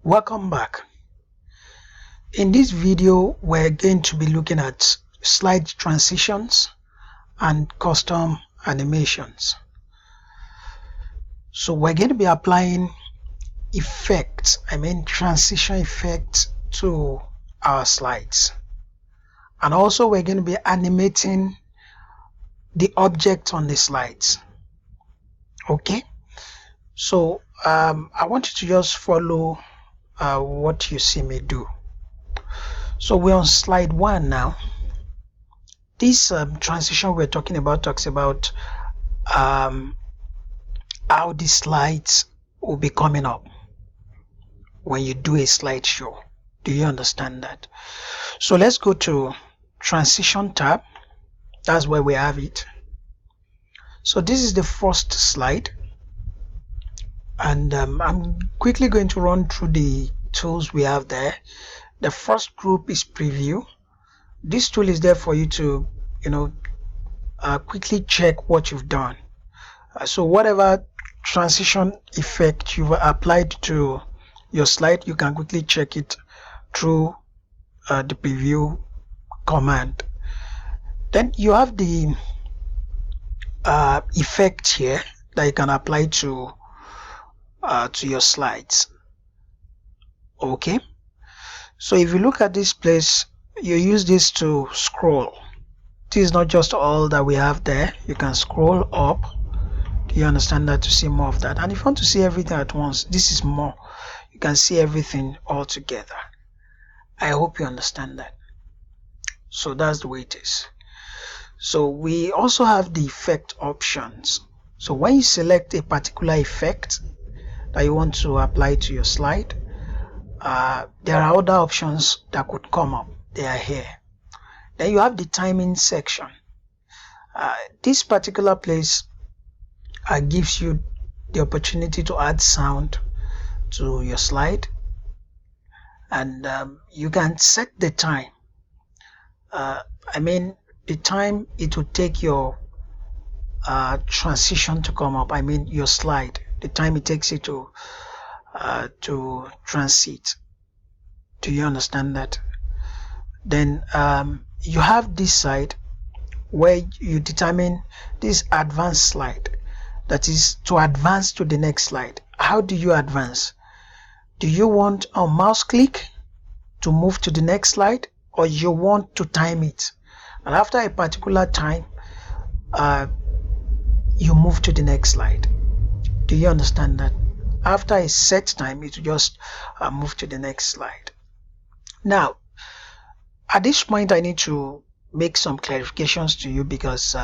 Welcome back. In this video, we're going to be looking at slide transitions and custom animations. So we're going to be applying effects, transition effects to our slides. And also we're going to be animating the object on the slides. Okay? So I want you to just follow what you see me do. So we're on slide 1 now. This transition we're talking about talks about how the slides will be coming up when you do a slideshow. Do you understand that? So let's go to transition tab. That's where we have it. So this is the first slide, and I'm quickly going to run through the tools we have there. The first group is preview. This tool is there for you to quickly check what you've done. So whatever transition effect you've applied to your slide, you can quickly check it through the preview command. Then you have the effect here that you can apply to your slides. Okay, so if you look at this place, you use this to scroll. This is not just all that we have there. You can scroll up. Do you understand that? To see more of that. And if you want to see everything at once, this is more. You can see everything all together. I hope you understand that. So that's the way it is. So we also have the effect options. So when you select a particular effect that you want to apply to your slide, there are other options that could come up. They are here. Then you have the timing section. This particular place gives you the opportunity to add sound to your slide, and you can set the time. The time it will take your transition to come up. Your slide. The time it takes it to transit. Do you understand that? Then you have this side where you determine this advanced slide, that is to advance to the next slide. How do you advance? Do you want a mouse click to move to the next slide, or you want to time it, and after a particular time you move to the next slide? Do you understand that? After a set time, it will just move to the next slide. Now at this point, I need to make some clarifications to you, because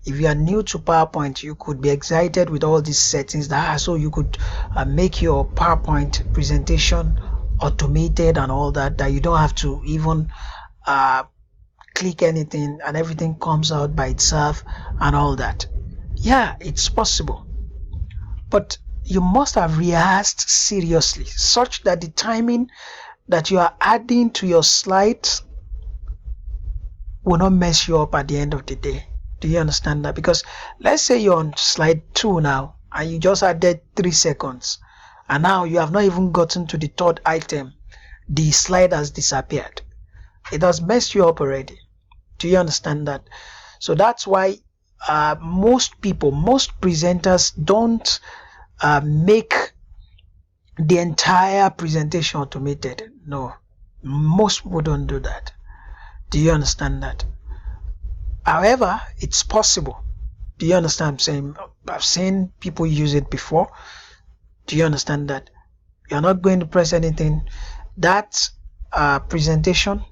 if you are new to PowerPoint, you could be excited with all these settings so you could make your PowerPoint presentation automated and all that you don't have to even click anything and everything comes out by itself and all that. Yeah, it's possible, but you must have rehearsed seriously, such that the timing that you are adding to your slides will not mess you up at the end of the day. Do you understand that? Because let's say you're on slide 2 now and you just added 3 seconds, and now you have not even gotten to the third item. The slide has disappeared. It has messed you up already. Do you understand that? So that's why most presenters don't make the entire presentation automated. No, most people don't do that. Do you understand that? However, it's possible. Do you understand what I'm saying? I've seen people use it before. Do you understand that? You're not going to press anything. That presentation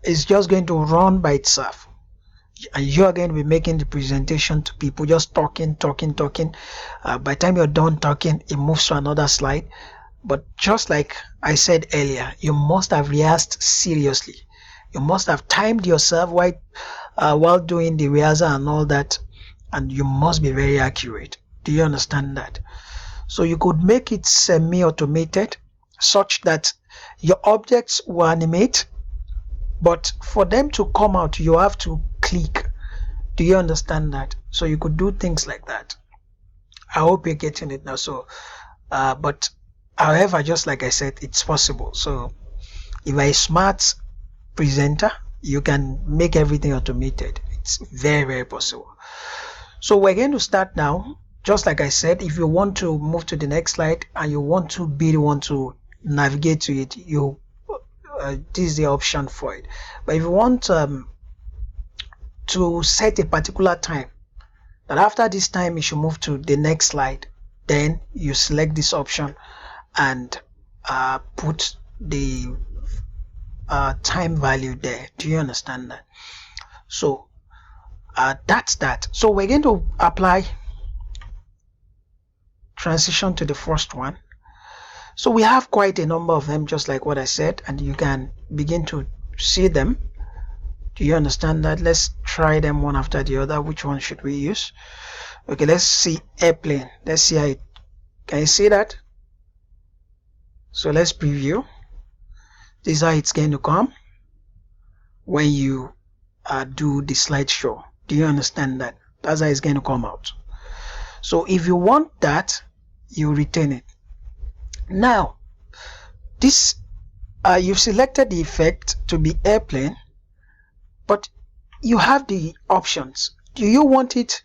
is just going to run by itself, and you are going to be making the presentation to people, just talking. By the time you're done talking, it moves to another slide. But just like I said earlier, you must have rehearsed seriously. You must have timed yourself while doing the rehearsal and all that, and you must be very accurate. Do you understand that? So you could make it semi-automated, such that your objects will animate, but for them to come out, you have to click. Do you understand that? So you could do things like that. I hope you're getting it now. So but However, just like I said, it's possible. So if you're a smart presenter, you can make everything automated. It's very, very possible. So we're going to start now. Just like I said, if you want to move to the next slide and you want to be the one to navigate to it, this is the option for it. But if you want to set a particular time, that after this time you should move to the next slide, then you select this option and put the time value there. Do you understand that? So that's that. So we're going to apply transition to the first one. So we have quite a number of them, just like what I said, and you can begin to see them. Do you understand that? Let's try them one after the other. Which one should we use? Okay, let's see airplane. Let's see how it, can you see that? So let's preview. This is how it's going to come when you do the slideshow. Do you understand that? That's how it's going to come out. So if you want that, you retain it. Now, this you've selected the effect to be airplane, but you have the options. Do you want it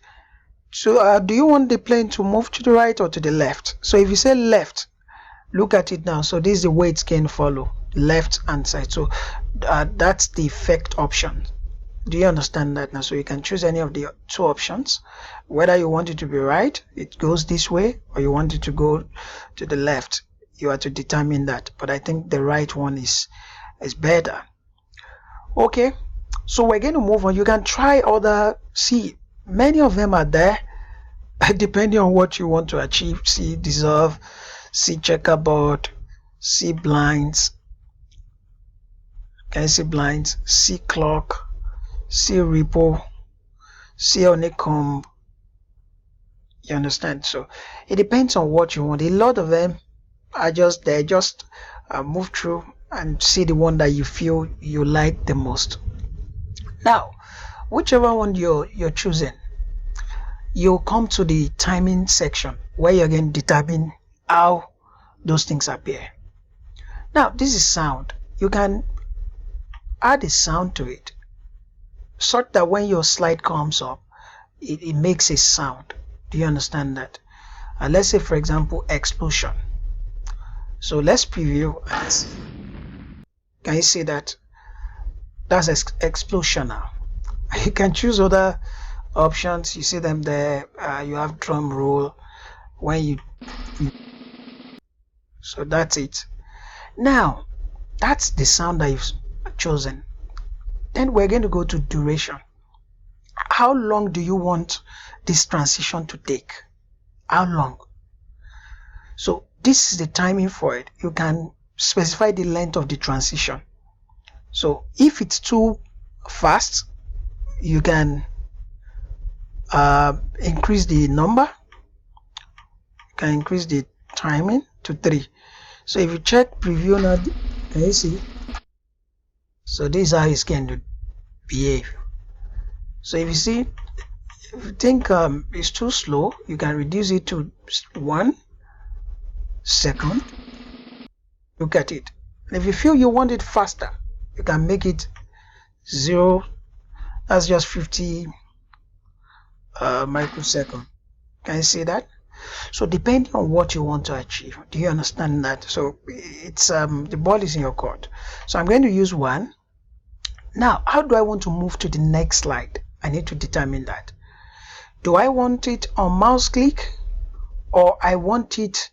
to? Do you want the plane to move to the right or to the left? So if you say left, look at it now. So this is the way it's going to follow, left hand side. So that's the effect option. Do you understand that now? So you can choose any of the two options, whether you want it to be right, it goes this way, or you want it to go to the left. You have to determine that, but I think the right one is better. Okay, so we're going to move on. You can try other, see, many of them are there depending on what you want to achieve. See dissolve, see checkerboard, see blinds. Can you see blinds? See clock, see ripple, see honeycomb. You understand? So it depends on what you want. A lot of them are just there. Just move through and see the one that you feel you like the most. Now, whichever one you're choosing, you'll come to the timing section where you're going to determine how those things appear. Now, this is sound. You can add a sound to it such that when your slide comes up, it makes a sound. Do you understand that? Let's say, for example, explosion. So let's preview and see. Can you see that? That's explosion now. You can choose other options. You see them there. You have drum roll when you. So that's it. Now, that's the sound that you've chosen. Then we're going to go to duration. How long do you want this transition to take? How long? So this is the timing for it. You can specify the length of the transition. So if it's too fast, you can increase the number. You can increase the timing to 3. So if you check preview now, can you see? So this is how it's going to behave. So if you see, if you think it's too slow, you can reduce it to 1 second. Look at it. And if you feel you want it faster, you can make it 0. That's just 50 microsecond. Can you see that? So depending on what you want to achieve, do you understand that? So it's the ball is in your court. So I'm going to use 1. Now, how do I want to move to the next slide? I need to determine that. Do I want it on mouse click, or I want it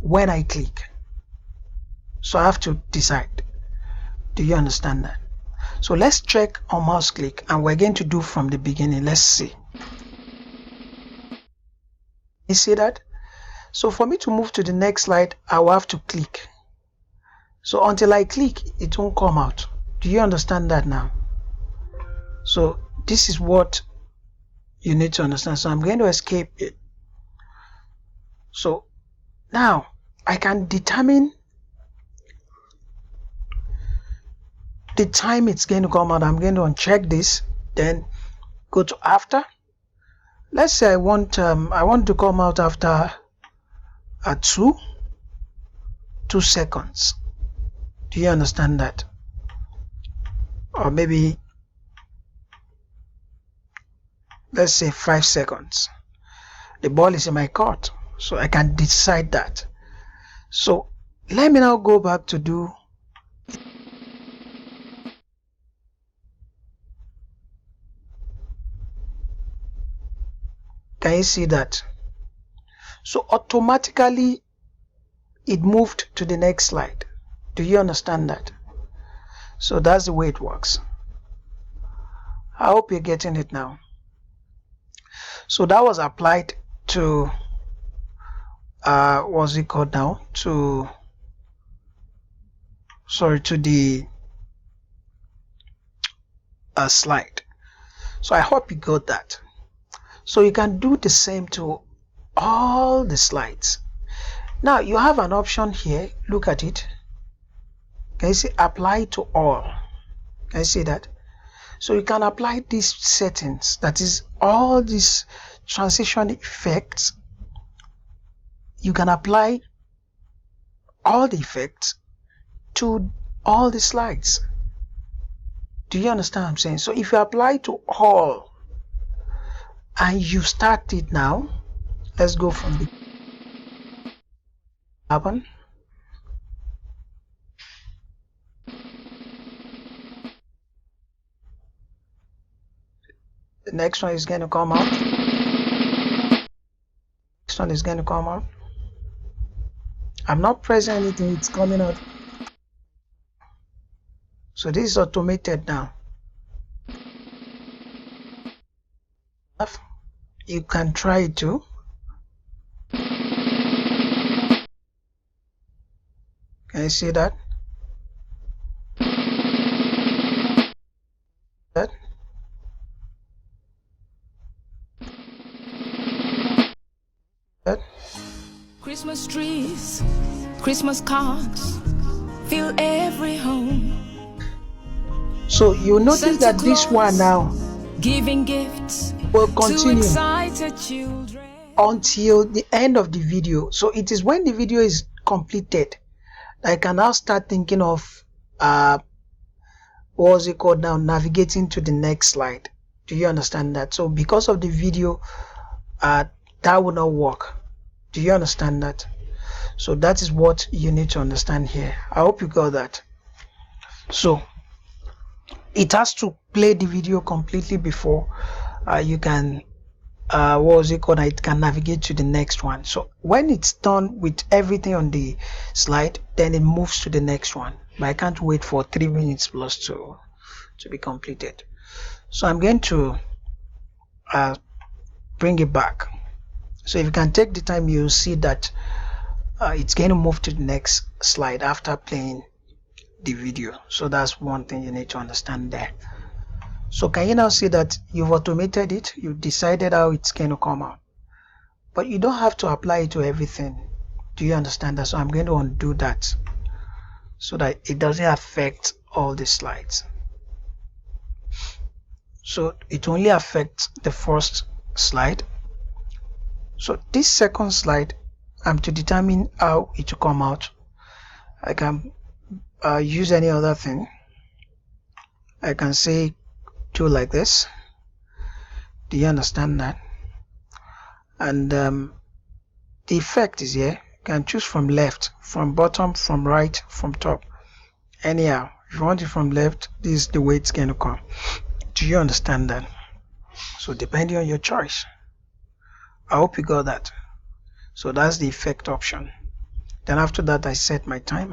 when I click? So I have to decide. Do you understand that? So let's check on mouse click, and we're going to do from the beginning. Let's see. You see that? So for me to move to the next slide, I will have to click. So until I click, it won't come out. Do you understand that now? So this is what you need to understand. So I'm going to escape it. So now I can determine the time it's going to come out. I'm going to uncheck this, then go to after. Let's say I want to come out after 2. 2 seconds. Do you understand that? Or maybe let's say 5 seconds. The ball is in my court, so I can decide that. So let me now go back to do can you see that? So automatically it moved to the next slide. Do you understand that? So that's the way it works. I hope you're getting it now. So that was applied to what's it called now? To the slide. So I hope you got that. So you can do the same to all the slides. Now you have an option here. Look at it. Can you see apply to all? Can you see that? So you can apply these settings, that is all these transition effects. You can apply all the effects to all the slides. Do you understand what I'm saying? So if you apply to all and you start it now, let's go from the happen. The next one is going to come out. Next one is going to come out. I'm not pressing anything, it's coming out. So this is automated now. You can try it too. Can you see that? That? Christmas trees, Christmas cards, fill every home. So you notice Santa that this one now giving gifts will continue to excited children until the end of the video. So it is when the video is completed that I can now start thinking of what's it called now, navigating to the next slide. Do you understand that? So because of the video, that will not work. Do you understand that? So that is what you need to understand here. I hope you got that. So it has to play the video completely before you can it can navigate to the next one. So when it's done with everything on the slide, then it moves to the next one. But I can't wait for 3 minutes plus to be completed. So I'm going to bring it back. So if you can take the time, you'll see that it's going to move to the next slide after playing the video. So that's one thing you need to understand there. So can you now see that you've automated it? You've decided how it's going to come out. But you don't have to apply it to everything. Do you understand that? So I'm going to undo that so that it doesn't affect all the slides. So it only affects the first slide. So this second slide, I'm to determine how it will come out. I can use any other thing. I can say do like this. Do you understand that? And the effect is here. You can choose from left, from bottom, from right, from top. Anyhow, if you want it from left, this is the way it's going to come. Do you understand that? So depending on your choice. I hope you got that. So that's the effect option. Then after that, I set my time.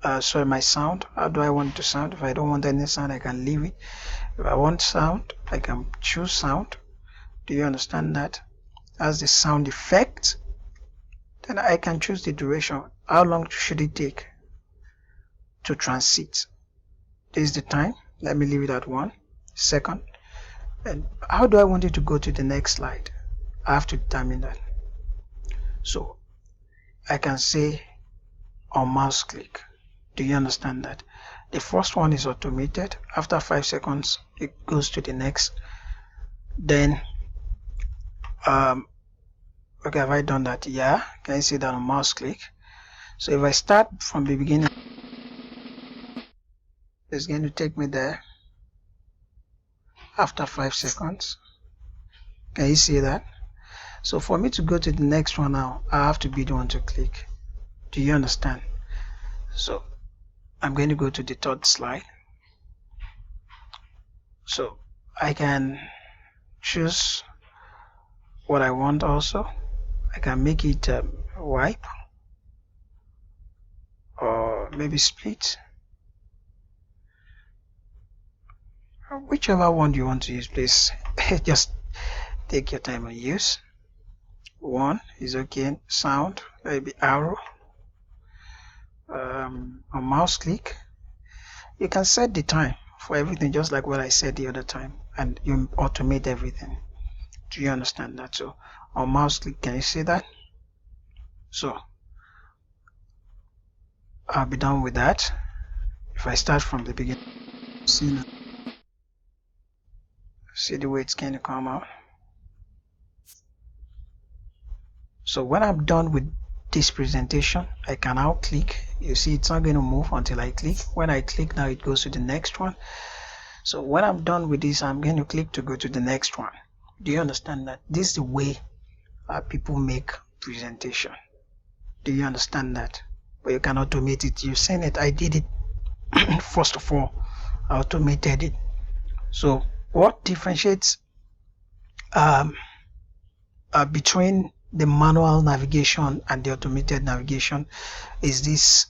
My sound. How do I want to sound? If I don't want any sound, I can leave it. If I want sound, I can choose sound. Do you understand that? As the sound effect, then I can choose the duration. How long should it take to transit? This is the time. Let me leave it at 1 second. And how do I want it to go to the next slide? I have to determine that. So I can say on mouse click. Do you understand that? The first one is automated. After 5 seconds, it goes to the next. Then okay, have I done that? Yeah. Can you see that on mouse click? So if I start from the beginning, it's going to take me there after 5 seconds. Can you see that? So for me to go to the next one now, I have to be the one to click. Do you understand? So I'm going to go to the third slide. So I can choose what I want also. I can make it wipe or maybe split. Whichever one you want to use, please. Just take your time and use. One is okay. Sound, maybe arrow. A mouse click. You can set the time for everything just like what I said the other time, and you automate everything. Do you understand that? So on mouse click, can you see that? So I'll be done with that. If I start from the beginning, see the way it's going to come out. So when I'm done with this presentation, I can now click. You see it's not going to move until I click. When I click now, it goes to the next one. So when I'm done with this, I'm going to click to go to the next one. Do you understand that? This is the way people make presentation. Do you understand that? But you can automate it. You've seen it. I did it. First of all, I automated it. So what differentiates between the manual navigation and the automated navigation is this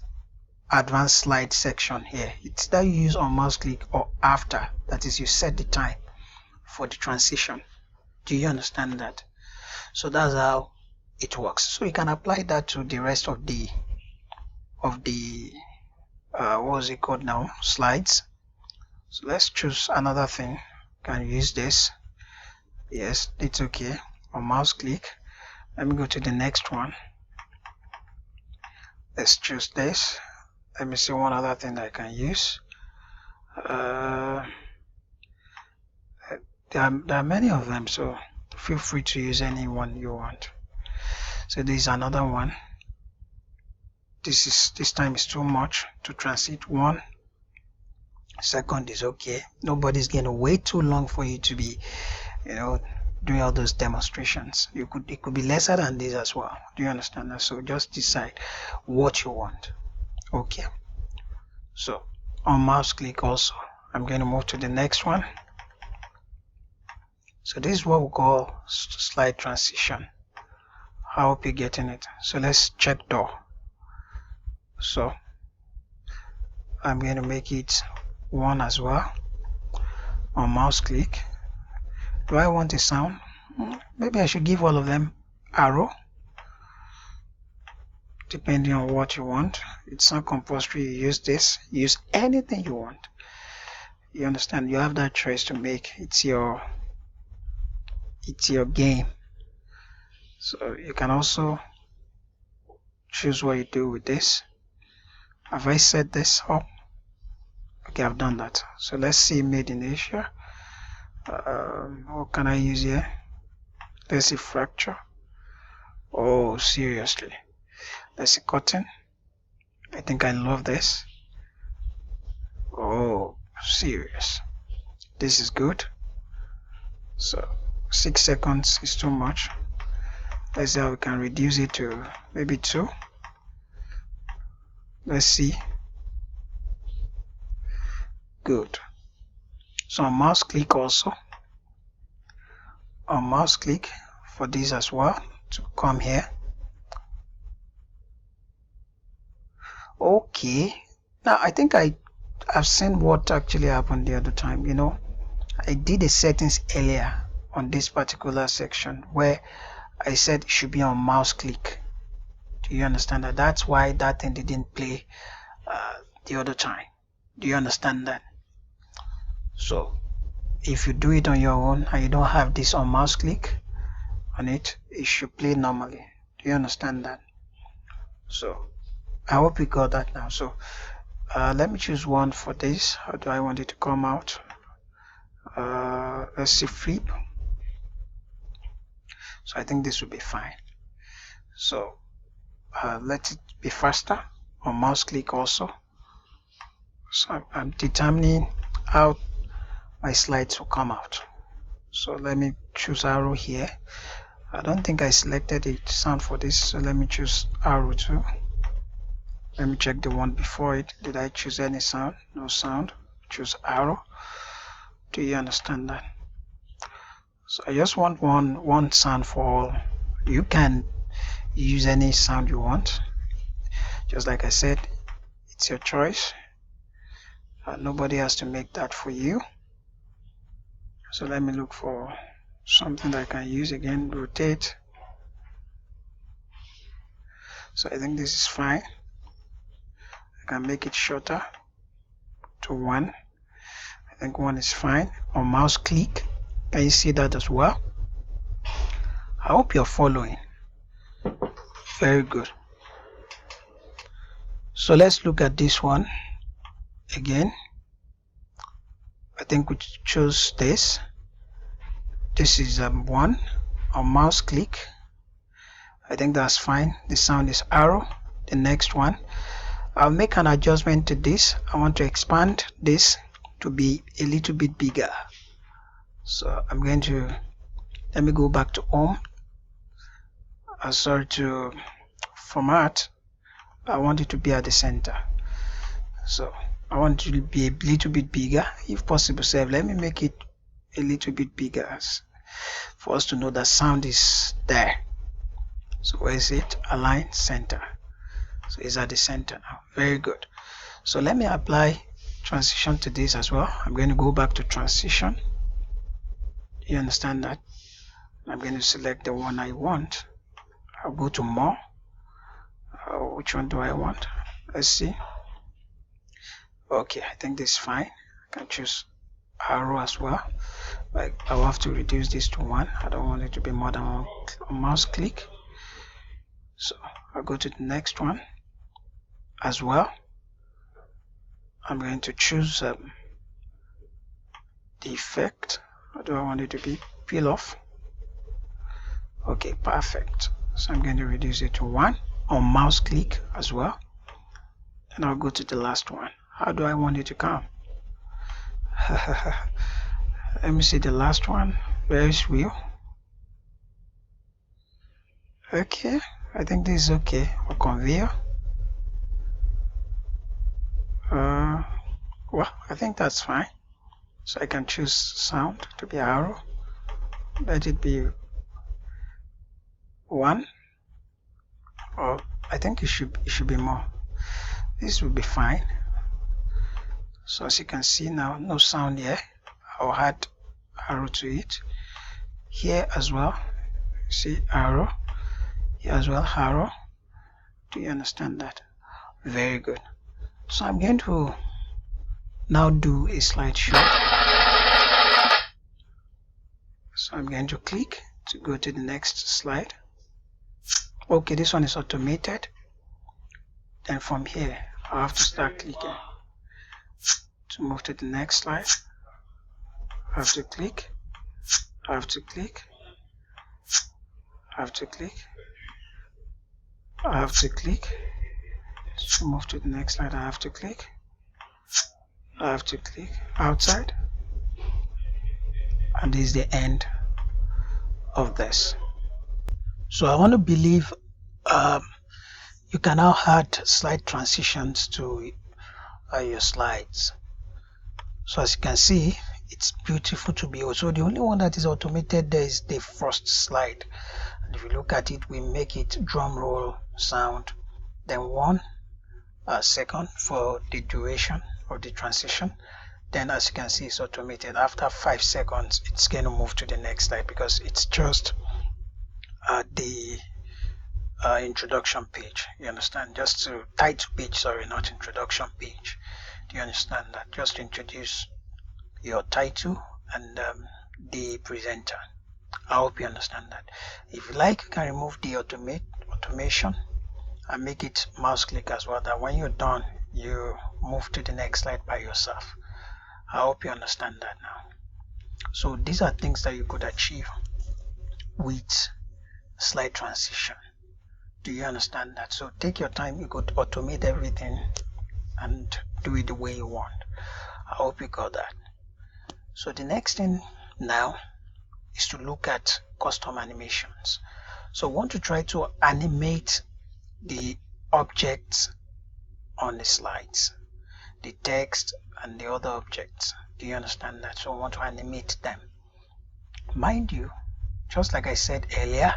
advanced slide section here. It's that you use on mouse click or after, that is, you set the time for the transition. Do you understand that? So that's how it works. So you can apply that to the rest of the what was it called now, slides. So let's choose another thing. Can use this. Yes, it's okay. On mouse click, let me go to the next one. Let's choose this. Let me see one other thing that I can use. There are many of them, so feel free to use any one you want. So this is another one. This time is too much to transit. 1 second is okay. Nobody's going to wait too long for you to be, doing all those demonstrations. It could be lesser than this as well. Do you understand that? So just decide what you want. Okay. So on mouse click also, I'm going to move to the next one. So this is what we call slide transition. I hope you're getting it. So let's check door. So I'm going to make it 1 as well. On mouse click. Do I want a sound? Maybe I should give all of them arrow, depending on what you want. It's not compulsory you use this. Use anything you want. You understand? You have that choice to make. It's your game. So you can also choose what you do with this. Have I set this up? Okay, I've done that. So let's see made in Asia. What can I use here? Let's see fracture. Oh, seriously. Let's see cotton. I think I love this. Oh, serious. This is good. So 6 seconds is too much. Let's see how we can reduce it to maybe 2. Let's see. Good. So on mouse click also. On mouse click for this as well to come here. Okay. Now I think I've seen what actually happened the other time. I did the settings earlier on this particular section where I said it should be on mouse click. Do you understand that? That's why that thing didn't play the other time. Do you understand that? So if you do it on your own and you don't have this on mouse click on it, it should play normally. Do you understand that? So I hope you got that now. So let me choose one for this. How do I want it to come out? Let's see, flip. So I think this will be fine. So let it be faster, or mouse click also. So I'm determining how my slides will come out. So let me choose arrow here. I don't think I selected the sound for this, so let me choose arrow too. Let me check the one before it. Did I choose any sound? No sound. Choose arrow. Do you understand that? So I just want one sound for all. You can use any sound you want. Just like I said, it's your choice. Nobody has to make that for you. So let me look for something that I can use again. Rotate. So I think this is fine. I can make it shorter to 1. I think 1 is fine. Or mouse click. Can you see that as well? I hope you're following. Very good. So let's look at this one again. I think we chose this. This is 1 on mouse click. I think that's fine. The sound is arrow. The next one, I'll make an adjustment to this. I want to expand this to be a little bit bigger. So I'm going to, let me go back to home. Sorry, to format. I want it to be at the center. So I want it to be a little bit bigger. If possible, save. Let me make it a little bit bigger for us to know that sound is there. So where is it? Align center. So it's at the center now. Very good. So let me apply transition to this as well. I'm going to go back to transition. You understand that? I'm going to select the one I want. I'll go to more. Which one do I want? Let's see. Okay, I think this is fine. I can choose arrow as well. Like, I'll have to reduce this to 1. I don't want it to be more than one mouse click. So I'll go to the next one as well. I'm going to choose the effect. What do I want it to be? Peel off. Okay, perfect. So I'm going to reduce it to 1 on mouse click as well. And I'll go to the last one. How do I want it to come? Let me see the last one. Where is wheel? Okay, I think this is okay. Or conveyor. Well, I think that's fine. So I can choose sound to be arrow. Let it be 1. Or I think it should be more. This will be fine. So as you can see now, no sound here. I'll add arrow to it. Here as well, see arrow. Here as well, arrow. Do you understand that? Very good. So I'm going to now do a slideshow. So I'm going to click to go to the next slide. Okay, this one is automated. Then from here, I have to start clicking to move to the next slide. I have to click. I have to click. I have to click. I have to click. To move to the next slide, I have to click. I have to click outside. And this is the end of this. So I want to believe you can now add slide transitions to your slides. So as you can see, it's beautiful to behold. So the only one that is automated there is the first slide. And if you look at it, we make it drum roll sound, then 1 second for the duration of the transition. Then as you can see, it's automated. After 5 seconds, it's going to move to the next slide because it's just the introduction page. You understand? Just to title page, sorry, not introduction page. Do you understand that? Just introduce your title and the presenter. I hope you understand that. If you like, you can remove the automation and make it mouse click as well, that when you're done, you move to the next slide by yourself. I hope you understand that now. So these are things that you could achieve with slide transition. Do you understand that? So take your time. You could automate everything and do it the way you want. I hope you got that. So the next thing now is to look at custom animations. So we want to try to animate the objects on the slides, the text and the other objects. Do you understand that? So we want to animate them. Mind you, just like I said earlier,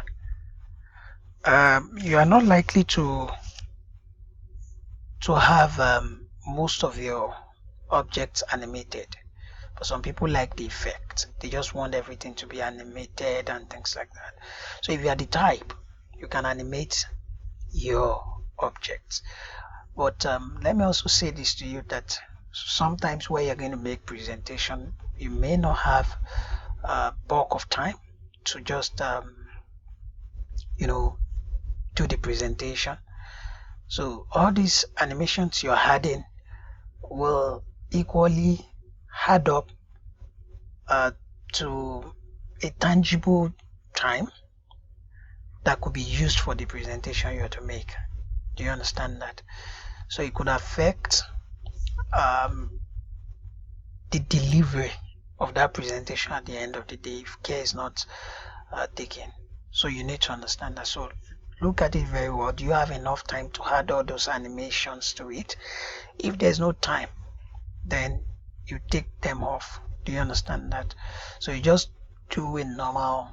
you are not likely to have most of your objects animated. But some people like the effect. They just want everything to be animated and things like that. So if you are the type, you can animate your objects. But let me also say this to you, that sometimes where you're going to make presentation, you may not have a bulk of time to just do the presentation. So all these animations you're adding will equally add up to a tangible time that could be used for the presentation you are to make. Do you understand that? So it could affect the delivery of that presentation at the end of the day if care is not taken. So you need to understand that. So look at it very well. Do you have enough time to add all those animations to it? If there's no time, then you take them off. Do you understand that? So you just do a normal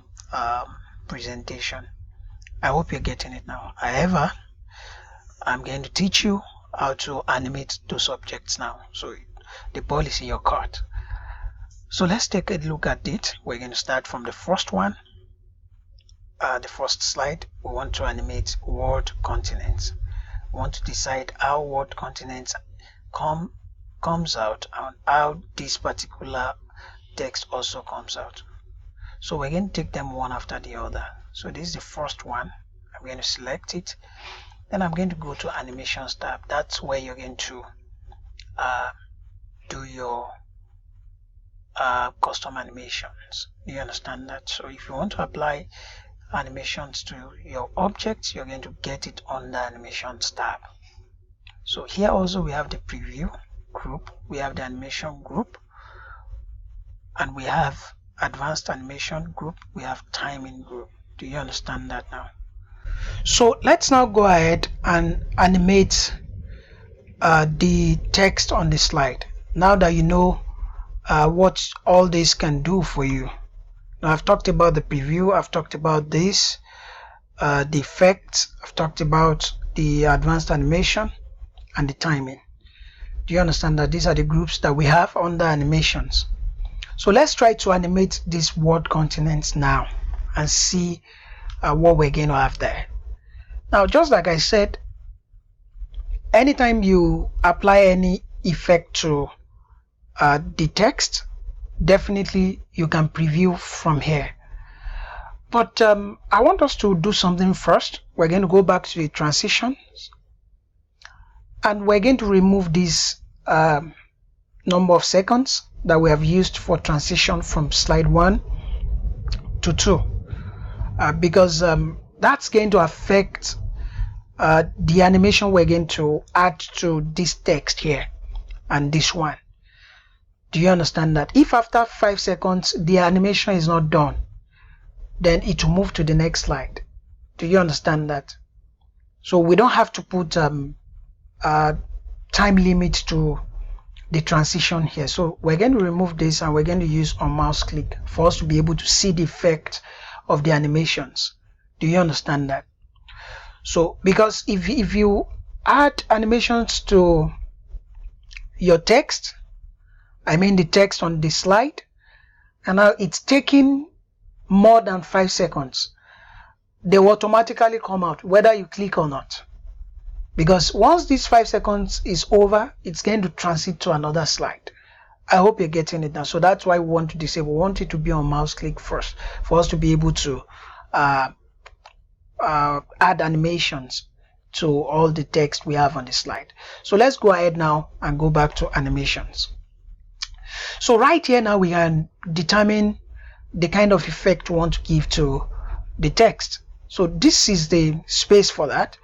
presentation. I hope you're getting it now. However, I'm going to teach you how to animate those objects now. So the ball is in your court. So let's take a look at it. We're going to start from the first one. The first slide. We want to animate word continents. We want to decide how word continents comes out and how this particular text also comes out. So we're going to take them one after the other. So this is the first one. I'm going to select it. Then I'm going to go to animations tab. That's where you're going to do your custom animations. Do you understand that? So if you want to apply animations to your objects, you're going to get it on the animations tab. So here also we have the preview group, we have the animation group, and we have advanced animation group, we have timing group. Do you understand that now? So let's now go ahead and animate the text on the slide. Now that you know what all this can do for you. Now I've talked about the preview, I've talked about this, the effects, I've talked about the advanced animation and the timing. Do you understand that these are the groups that we have under animations? So let's try to animate this word continents now and see what we're going to have there. Now, just like I said, anytime you apply any effect to the text, definitely you can preview from here. But I want us to do something first. We're going to go back to the transitions and we're going to remove this number of seconds that we have used for transition from slide 1 to 2 because that's going to affect the animation we're going to add to this text here and this one. Do you understand that? If after 5 seconds the animation is not done, then it will move to the next slide. Do you understand that? So we don't have to put time limit to the transition here. So we're going to remove this and we're going to use on mouse click for us to be able to see the effect of the animations. Do you understand that? So because if you add animations to your text, I mean the text on the slide, and now it's taking more than 5 seconds, they will automatically come out whether you click or not. Because once this 5 seconds is over, it's going to transit to another slide. I hope you're getting it now. So that's why we want to disable. We want it to be on mouse click first for us to be able to add animations to all the text we have on the slide. So let's go ahead now and go back to animations. So right here now we can determine the kind of effect we want to give to the text. So this is the space for that.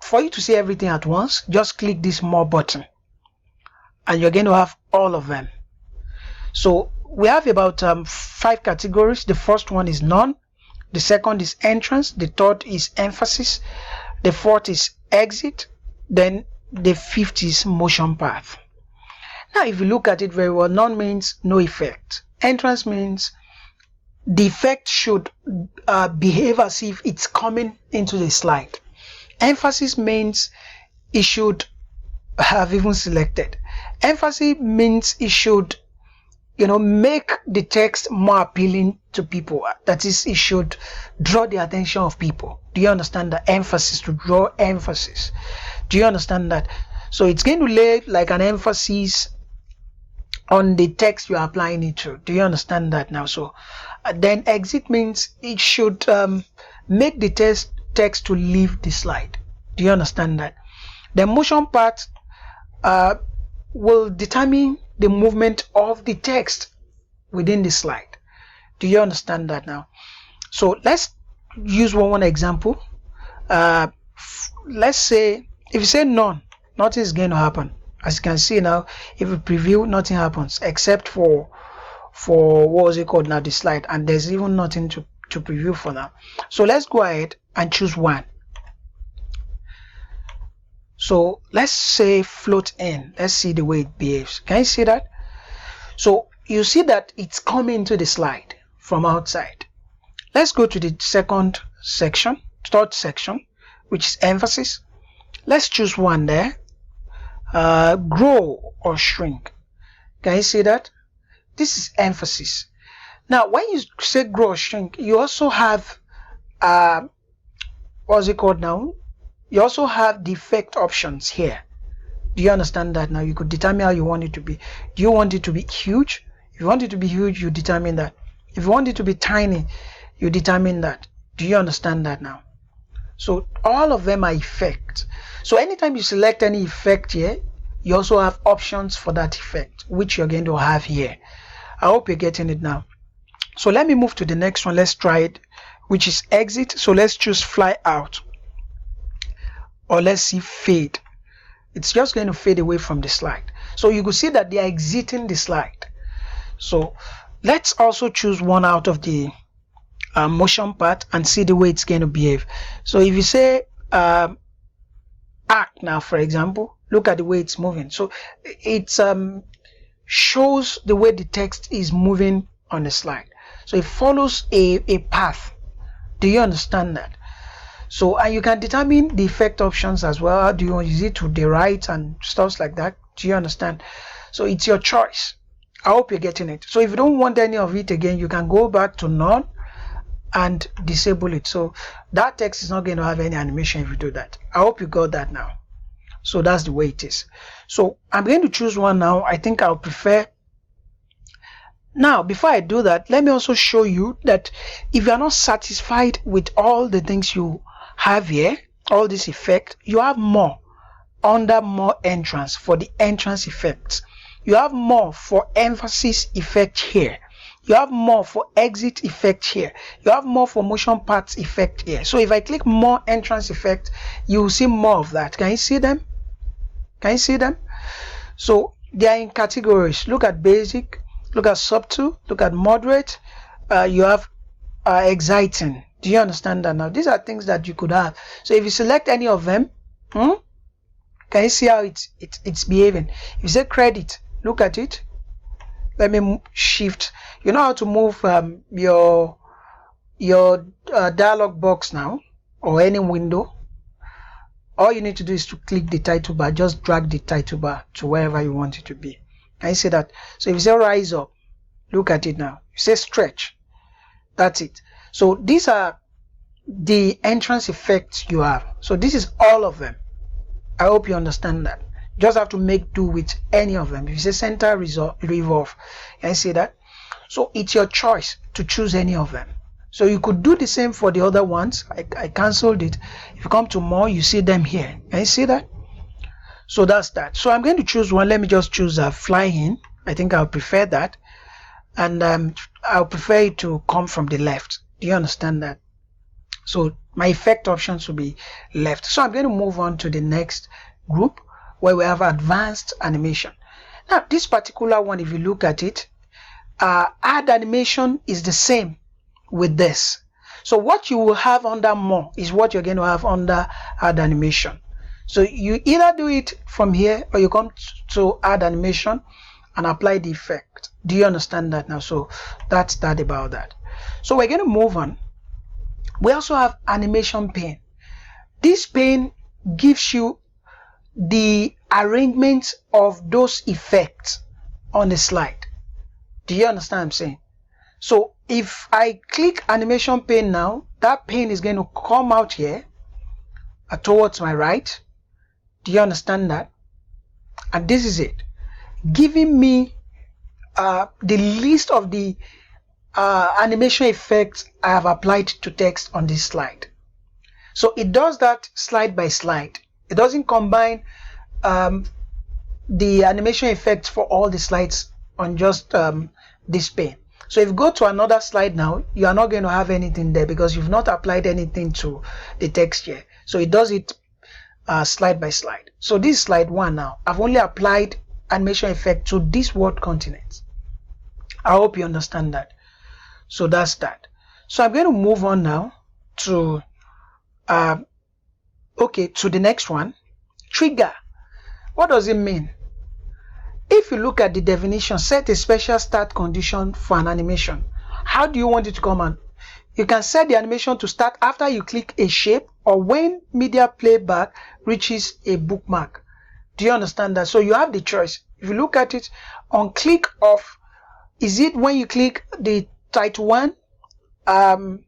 For you to see everything at once, just click this more button and you're going to have all of them. So we have about 5 categories. The first one is none, the second is entrance, the third is emphasis, the fourth is exit, then the fifth is motion path. Now if you look at it very well, none means no effect. Entrance means the effect should behave as if it's coming into the slide. Emphasis means it should have even selected. Emphasis means it should, make the text more appealing to people. That is, it should draw the attention of people. Do you understand the emphasis? To draw emphasis. Do you understand that? So it's going to lay like an emphasis on the text you're applying it to. Do you understand that now? So then exit means it should make the text to leave the slide. Do you understand that? The motion part will determine the movement of the text within the slide. Do you understand that now? So let's use one example. Let's say if you say none, nothing is going to happen. As you can see now, if you preview, nothing happens except for what was it called now, the slide, and there's even nothing to preview for now. So let's go ahead and choose one. So let's say float in. Let's see the way it behaves. Can you see that? So you see that it's coming to the slide from outside. Let's go to the third section, which is emphasis. Let's choose one there. Grow or shrink. Can you see that? This is emphasis. Now when you say grow or shrink, you also have what's it called now? You also have the effect options here. Do you understand that now? You could determine how you want it to be. Do you want it to be huge? If you want it to be huge, you determine that. If you want it to be tiny, you determine that. Do you understand that now? So all of them are effects. So anytime you select any effect here, you also have options for that effect, which you're going to have here. I hope you're getting it now. So let me move to the next one. Let's try it, which is exit. So let's choose fly out, or let's see fade. It's just going to fade away from the slide. So you could see that they are exiting the slide. So let's also choose one out of the motion part and see the way it's going to behave. So if you say arc now, for example, look at the way it's moving. So it shows the way the text is moving on the slide. So it follows a path. Do you understand that? So and you can determine the effect options as well. How do you use it to the right and stuff like that? Do you understand? So it's your choice. I hope you're getting it. So if you don't want any of it again, you can go back to none and disable it. So that text is not going to have any animation if you do that. I hope you got that now. So that's the way it is. So I'm going to choose one now. I think I'll prefer. Now, before I do that, let me also show you that if you are not satisfied with all the things you have here, all this effect, you have more under more entrance for the entrance effects. You have more for emphasis effect here. You have more for exit effect here. You have more for motion parts effect here. So if I click more entrance effect, you will see more of that. Can you see them? Can you see them? So they are in categories. Look at basic, look at subtle, look at moderate. You have exciting. Do you understand that now? These are things that you could have. So if you select any of them, can you see how it's behaving? If you say credit, look at it. Let me shift. You know how to move your dialog box now, or any window. All you need to do is to click the title bar. Just drag the title bar to wherever you want it to be. Can you see that? So if you say rise up, look at it now. You say stretch. That's it. So these are the entrance effects you have. So this is all of them. I hope you understand that. Just have to make do with any of them. If you say center revolve, can you see that? So it's your choice to choose any of them. So you could do the same for the other ones. I cancelled it. If you come to more, you see them here. Can you see that? So that's that. So I'm going to choose one. Let me just choose fly in. I think I'll prefer that. And I'll prefer it to come from the left. Do you understand that? So my effect options will be left. So I'm going to move on to the next group where we have advanced animation. Now this particular one, if you look at it, add animation is the same with this. So what you will have under more is what you're going to have under add animation. So you either do it from here or you come to add animation and apply the effect. Do you understand that now? So that's that about that. So we're going to move on. We also have animation pane. This pane gives you the arrangement of those effects on the slide. Do you understand what I'm saying? So if I click animation pane now, that pane is going to come out here towards my right. Do you understand that? And this is it, giving me the list of the animation effects I have applied to text on this slide. So it does that slide by slide. It doesn't combine the animation effects for all the slides on just this pane. So if you go to another slide now, you are not going to have anything there because you've not applied anything to the text here. So it does it slide by slide. So this is slide 1 now. I've only applied animation effect to this word continent. I hope you understand that. So that's that. So I'm going to move on now to to the next one. Trigger. What does it mean? If you look at the definition, set a special start condition for an animation. How do you want it to come on? You can set the animation to start after you click a shape or when media playback reaches a bookmark. Do you understand that? So you have the choice. If you look at it on click of, is it when you click the title 1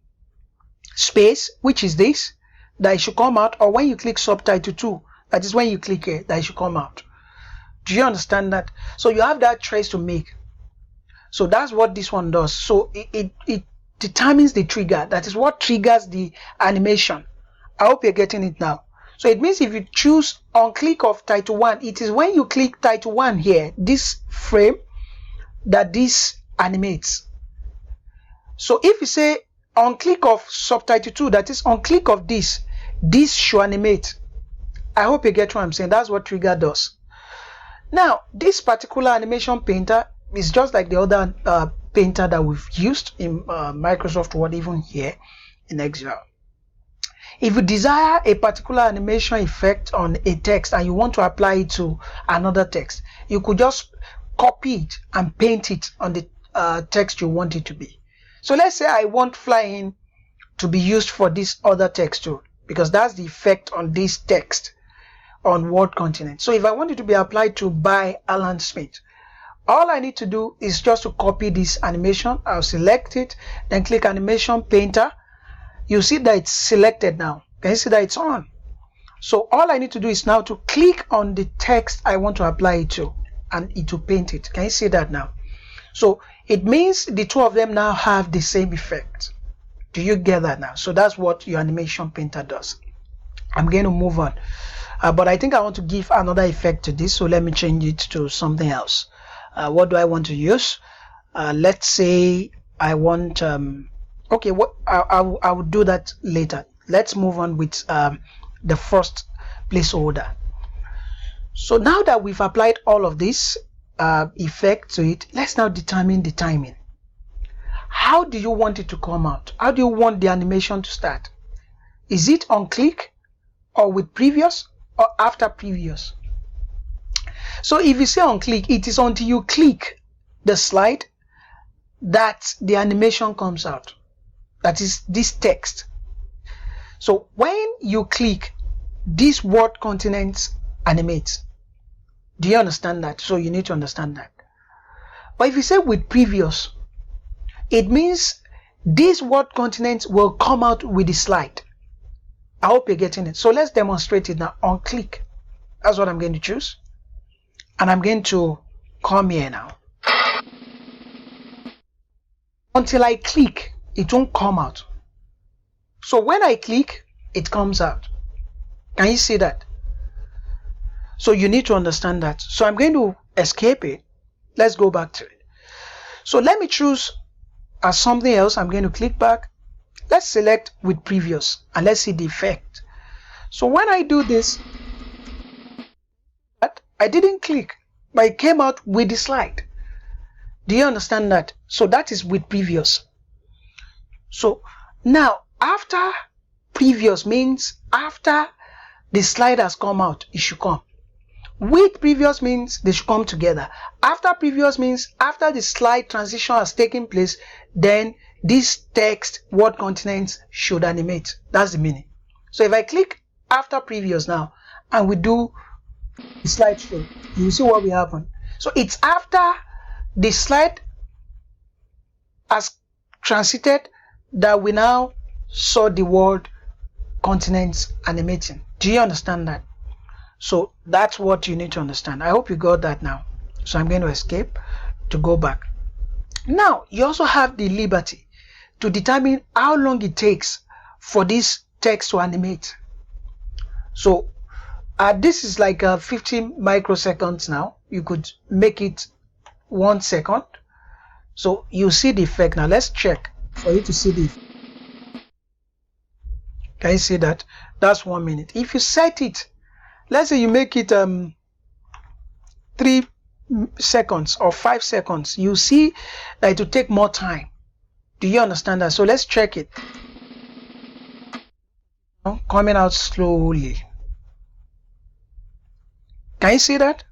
space, which is this, that it should come out, or when you click subtitle 2, that is when you click it, that it should come out. Do you understand that? So you have that choice to make. So that's what this one does. So it determines the trigger. That is what triggers the animation. I hope you're getting it now. So it means if you choose on click of title 1, it is when you click title 1 here, this frame, that this animates. So if you say on click of subtitle 2, that is on click of this should animate. I hope you get what I'm saying. That's what trigger does. Now, this particular animation painter is just like the other painter that we've used in Microsoft Word, even here in Excel. If you desire a particular animation effect on a text and you want to apply it to another text, you could just copy it and paint it on the text you want it to be. So let's say I want flying to be used for this other text too, because that's the effect on this text on Word Continent. So if I want it to be applied to by Alan Smith, all I need to do is just to copy this animation. I'll select it, then click animation painter. You see that it's selected now. Can you see that it's on? So all I need to do is now to click on the text I want to apply it to, and it will paint it. Can you see that now? So it means the two of them now have the same effect. Do you get that now? So that's what your animation painter does. I'm going to move on. But I think I want to give another effect to this, so let me change it to something else. What do I want to use? Let's say I want okay, what I will do that later. Let's move on with the first placeholder. So now that we've applied all of this effect to it, let's now determine the timing. How do you want it to come out? How do you want the animation to start? Is it on click, or with previous, or after previous? So if you say on click, it is until you click the slide that the animation comes out. That is this text. So when you click, this word continent animates. Do you understand that? So you need to understand that. But if you say with previous, it means this word continent will come out with the slide. I hope you're getting it. So let's demonstrate it now. On click, that's what I'm going to choose. And I'm going to come here now. Until I click, it won't come out. So when I click, it comes out. Can you see that? So you need to understand that. So I'm going to escape it. Let's go back to it. So let me choose something else. I'm going to click back Let's select with previous and let's see the effect. So when I do this, I didn't click, but it came out with the slide. Do you understand that? So that is with previous. So now after previous means after the slide has come out, it should come. With previous means they should come together. After previous means after the slide transition has taken place, then this text word continents should animate. That's the meaning. So if I click after previous now and we do the slide show, you will see what will happen. So it's after the slide has transited that we now saw the word continents animating. Do you understand that? So that's what you need to understand. I hope you got that now. So I'm going to escape to go back. Now you also have the liberty to determine how long it takes for this text to animate. So this is like 15 microseconds now. You could make it 1 second. So you see the effect. Now let's check for you to see the effect. Can you see that? That's 1 minute. If you set it, let's say you make it 3 seconds or 5 seconds, you see that it will take more time. Do you understand that? So let's check it. Coming out slowly. Can you see that?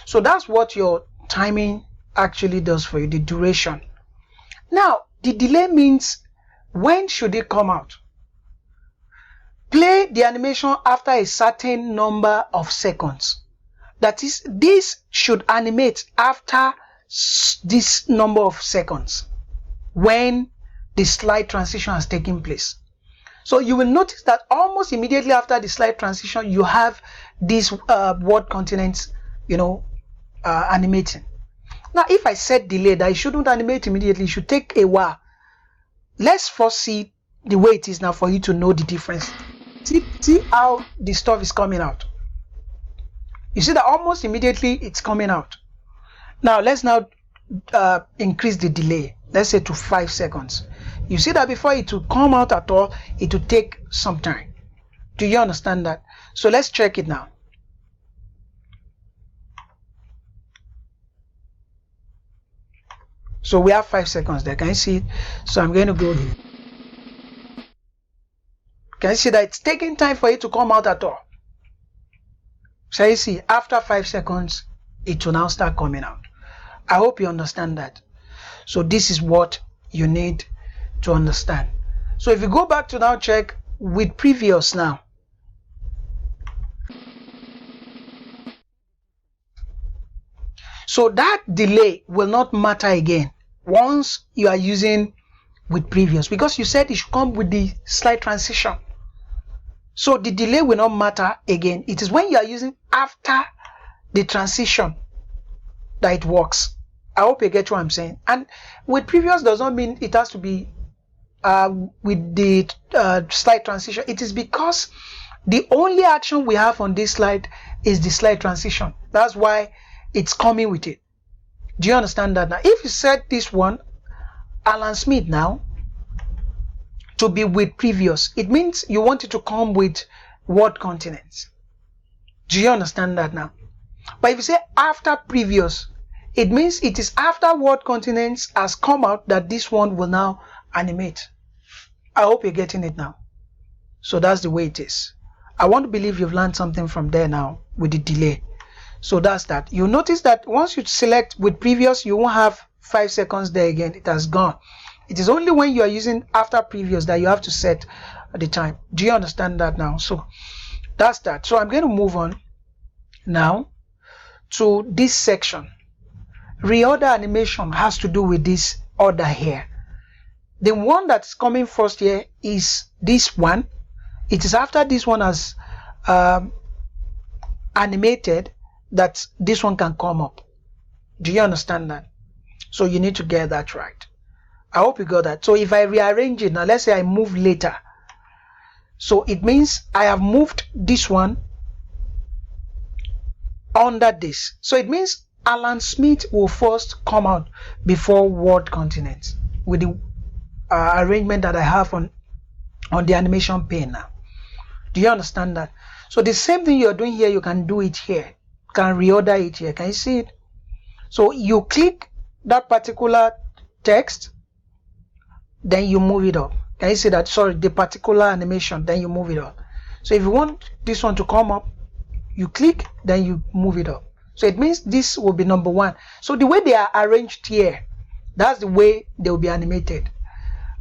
So that's what your timing actually does for you, the duration. Now, the delay means when should it come out? Play the animation after a certain number of seconds. That is, this should animate after this number of seconds when the slide transition has taken place. So you will notice that almost immediately after the slide transition, you have these word continents, animating. Now, if I set delay that it shouldn't animate immediately, it should take a while. Let's first see the way it is now for you to know the difference. See how the stuff is coming out. You see that almost immediately it's coming out. Now let's now increase the delay. Let's say to 5 seconds. You see that before it will come out at all, it will take some time. Do you understand that? So let's check it now. So we have 5 seconds there. Can you see it? So I'm going to go here. Can you see that it's taking time for it to come out at all? So you see, after 5 seconds, it will now start coming out. I hope you understand that. So this is what you need to understand. So if you go back to now check with previous now. So that delay will not matter again once you are using with previous, because you said it should come with the slide transition. So the delay will not matter again. It is when you are using after the transition that it works. I hope you get what I'm saying. And with previous does not mean it has to be with the slide transition. It is because the only action we have on this slide is the slide transition. That's why it's coming with it. Do you understand that? Now, if you set this one, Alan Smith now, to be with previous, it means you want it to come with word continents. Do you understand that now? But if you say after previous, it means it is after word continents has come out that this one will now animate. I hope you're getting it now. So that's the way it is. I want to believe you've learned something from there now with the delay. So that's that. You'll notice that once you select with previous, you won't have 5 seconds there again. It has gone. It is only when you are using after previous that you have to set the time. Do you understand that now? So that's that. So I'm going to move on now to this section. Reorder animation has to do with this order here. The one that's coming first here is this one. It is after this one has animated that this one can come up. Do you understand that? So you need to get that right. I hope you got that. So if I rearrange it now, let's say I move later. So it means I have moved this one under this. So it means Alan Smith will first come out before word continents with the arrangement that I have on on the animation pane now. Do you understand that? So the same thing you're doing here, you can do it here. You can reorder it here. Can you see it? So you click that particular text, then you move it up. Can you see that? Sorry, the particular animation, then you move it up. So if you want this one to come up, you click, then you move it up. So it means this will be number 1. So the way they are arranged here, that's the way they will be animated.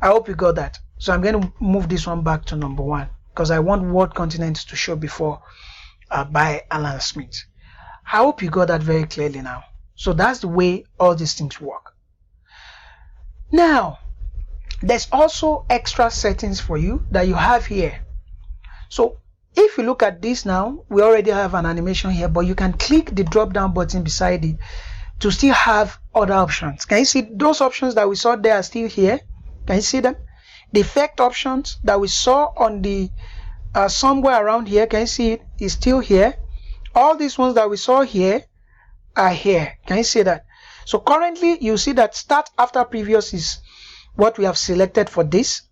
I hope you got that. So I'm going to move this one back to number 1 because I want world continents to show before by Alan Smith. I hope you got that very clearly now. So that's the way all these things work. Now, there's also extra settings for you that you have here. So if you look at this now, we already have an animation here, but you can click the drop down button beside it to still have other options. Can you see those options that we saw there are still here? Can you see them? The effect options that we saw on the somewhere around here, can you see it? Is still here. All these ones that we saw here are here. Can you see that? So currently you see that start after previous is what we have selected for this.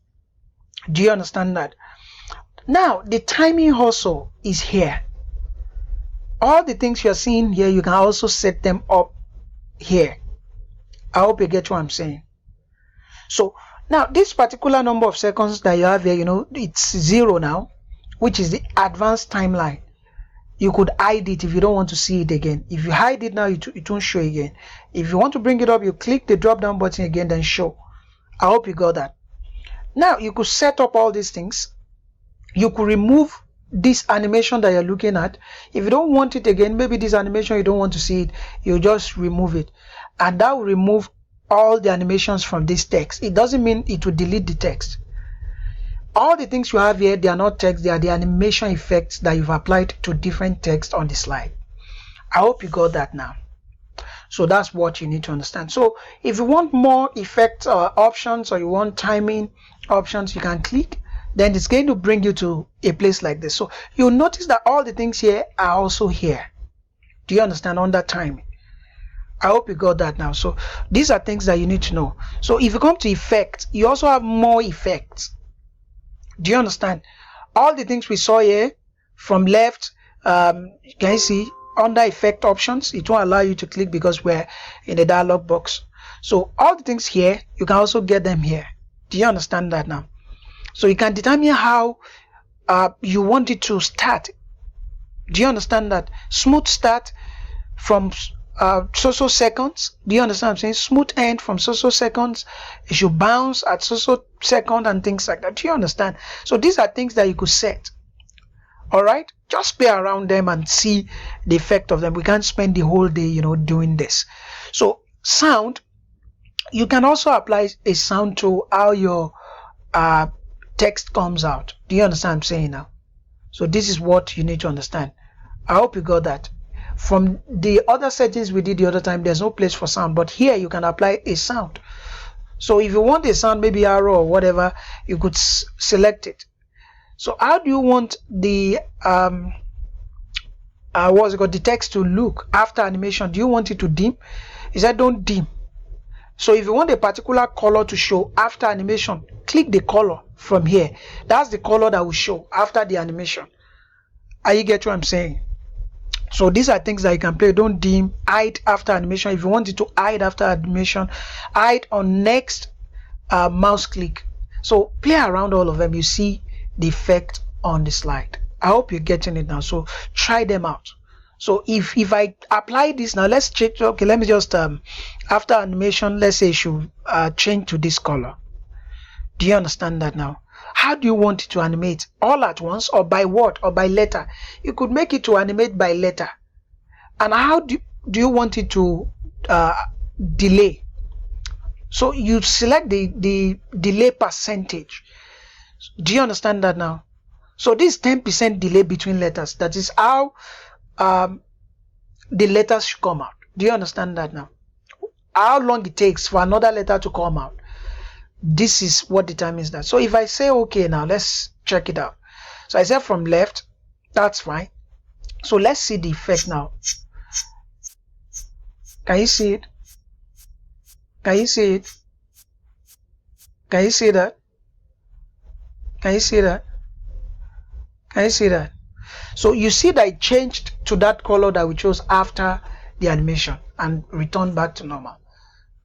Do you understand that? Now the timing also is here. All the things you're seeing here, you can also set them up here. I hope you get what I'm saying. So now this particular number of seconds that you have here, it's 0 now, which is the advanced timeline. You could hide it if you don't want to see it again. If you hide it now, it won't show again. If you want to bring it up, you click the drop down button again, then show. I hope you got that. Now you could set up all these things. You could remove this animation that you're looking at. If you don't want it again, maybe this animation you don't want to see it, you just remove it, and that will remove all the animations from this text. It doesn't mean it will delete the text. All the things you have here, they are not text, they are the animation effects that you've applied to different text on the slide. I hope you got that now. So that's what you need to understand. So if you want more effect options, or you want timing options, you can click, then it's going to bring you to a place like this. So you'll notice that all the things here are also here. Do you understand? Under timing. I hope you got that now. So these are things that you need to know. So if you come to effect, you also have more effects. Do you understand? All the things we saw here from left, can you see under effect options? It won't allow you to click because we're in the dialog box. So all the things here, you can also get them here. Do you understand that now? So you can determine how you want it to start. Do you understand that? Smooth start from so seconds. Do you understand what I'm saying? Smooth end from so seconds. It should bounce at so second and things like that. Do you understand? So these are things that you could set. All right, just play around them and see the effect of them. We can't spend the whole day doing this. So sound, you can also apply a sound to how your text comes out. Do you understand what I'm saying now? So this is what you need to understand. I hope you got that. From the other settings we did the other time, there's no place for sound, but here you can apply a sound. So if you want a sound, maybe arrow or whatever, you could select it. So how do you want the the text to look after animation? Do you want it to dim? Is that don't dim? So if you want a particular color to show after animation, click the color from here. That's the color that will show after the animation. Are you get what I'm saying? So these are things that you can play. Don't dim, hide after animation. If you want it to hide after animation, hide on next mouse click. So play around all of them. You see the effect on the slide. I hope you're getting it now. So try them out. So if I apply this now, let's check. Okay, let me just after animation, let's say it should change to this color. Do you understand that now? How do you want it to animate? All at once, or by word, or by letter? You could make it to animate by letter. And how do you want it to delay? So you select the delay percentage. Do you understand that now? So this 10% delay between letters, that is how the letters should come out. Do you understand that now? How long it takes for another letter to come out. This is what determines that. So if I say okay now, let's check it out. So I said from left, that's fine. So let's see the effect now. Can you see it? Can you see it? Can you see that? Can you see that? Can you see that? So you see that it changed to that color that we chose after the animation and returned back to normal.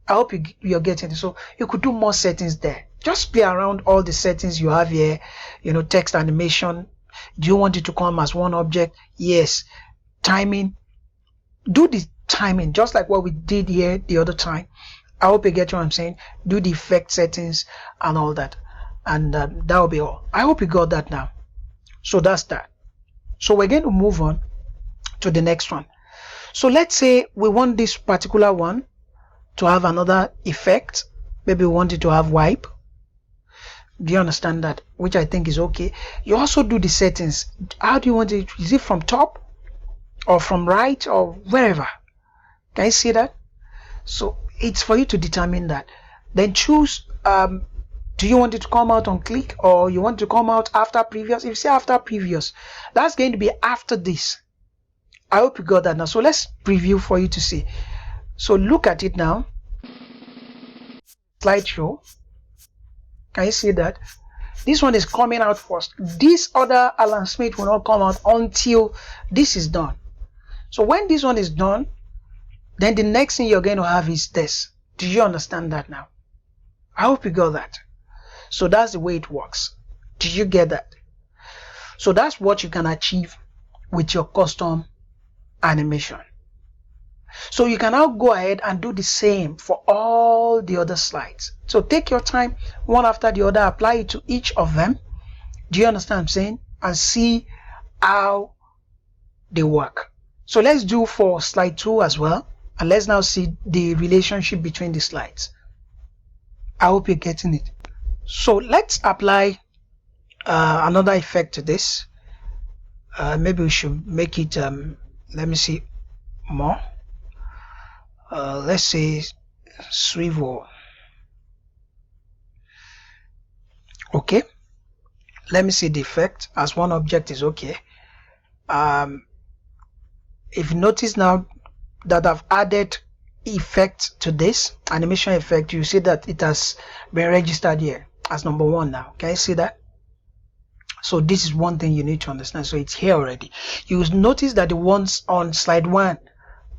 I hope you're getting it. So you could do more settings there. Just play around all the settings you have here. Text animation. Do you want it to come as one object? Yes. Timing. Do the timing just like what we did here the other time. I hope you get what I'm saying. Do the effect settings and all that. And that will be all. I hope you got that now. So that's that. So we're going to move on to the next one. So let's say we want this particular one to have another effect. Maybe we want it to have wipe. Do you understand that? Which I think is okay. You also do the settings. How do you want it? Is it from top or from right or wherever? Can you see that? So it's for you to determine that. Then choose, do you want it to come out on click or you want it to come out after previous? If you say after previous, that's going to be after this. I hope you got that now. So let's preview for you to see. So look at it now. Slideshow. Can you see that? This one is coming out first. This other Alan Smith will not come out until this is done. So when this one is done, then the next thing you're going to have is this. Do you understand that now? I hope you got that. So that's the way it works. Do you get that? So that's what you can achieve with your custom animation. So you can now go ahead and do the same for all the other slides. So take your time, one after the other, apply it to each of them. Do you understand what I'm saying? And see how they work. So let's do for slide 2 as well. And let's now see the relationship between the slides. I hope you're getting it. So let's apply another effect to this. Maybe we should make it, let me see, more. Let's say swivel. Okay. Let me see the effect as one object is okay. If you notice now that I've added effect to this animation effect, you see that it has been registered here as number 1 now. Can you see that? So this is one thing you need to understand. So it's here already. You will notice that the ones on slide 1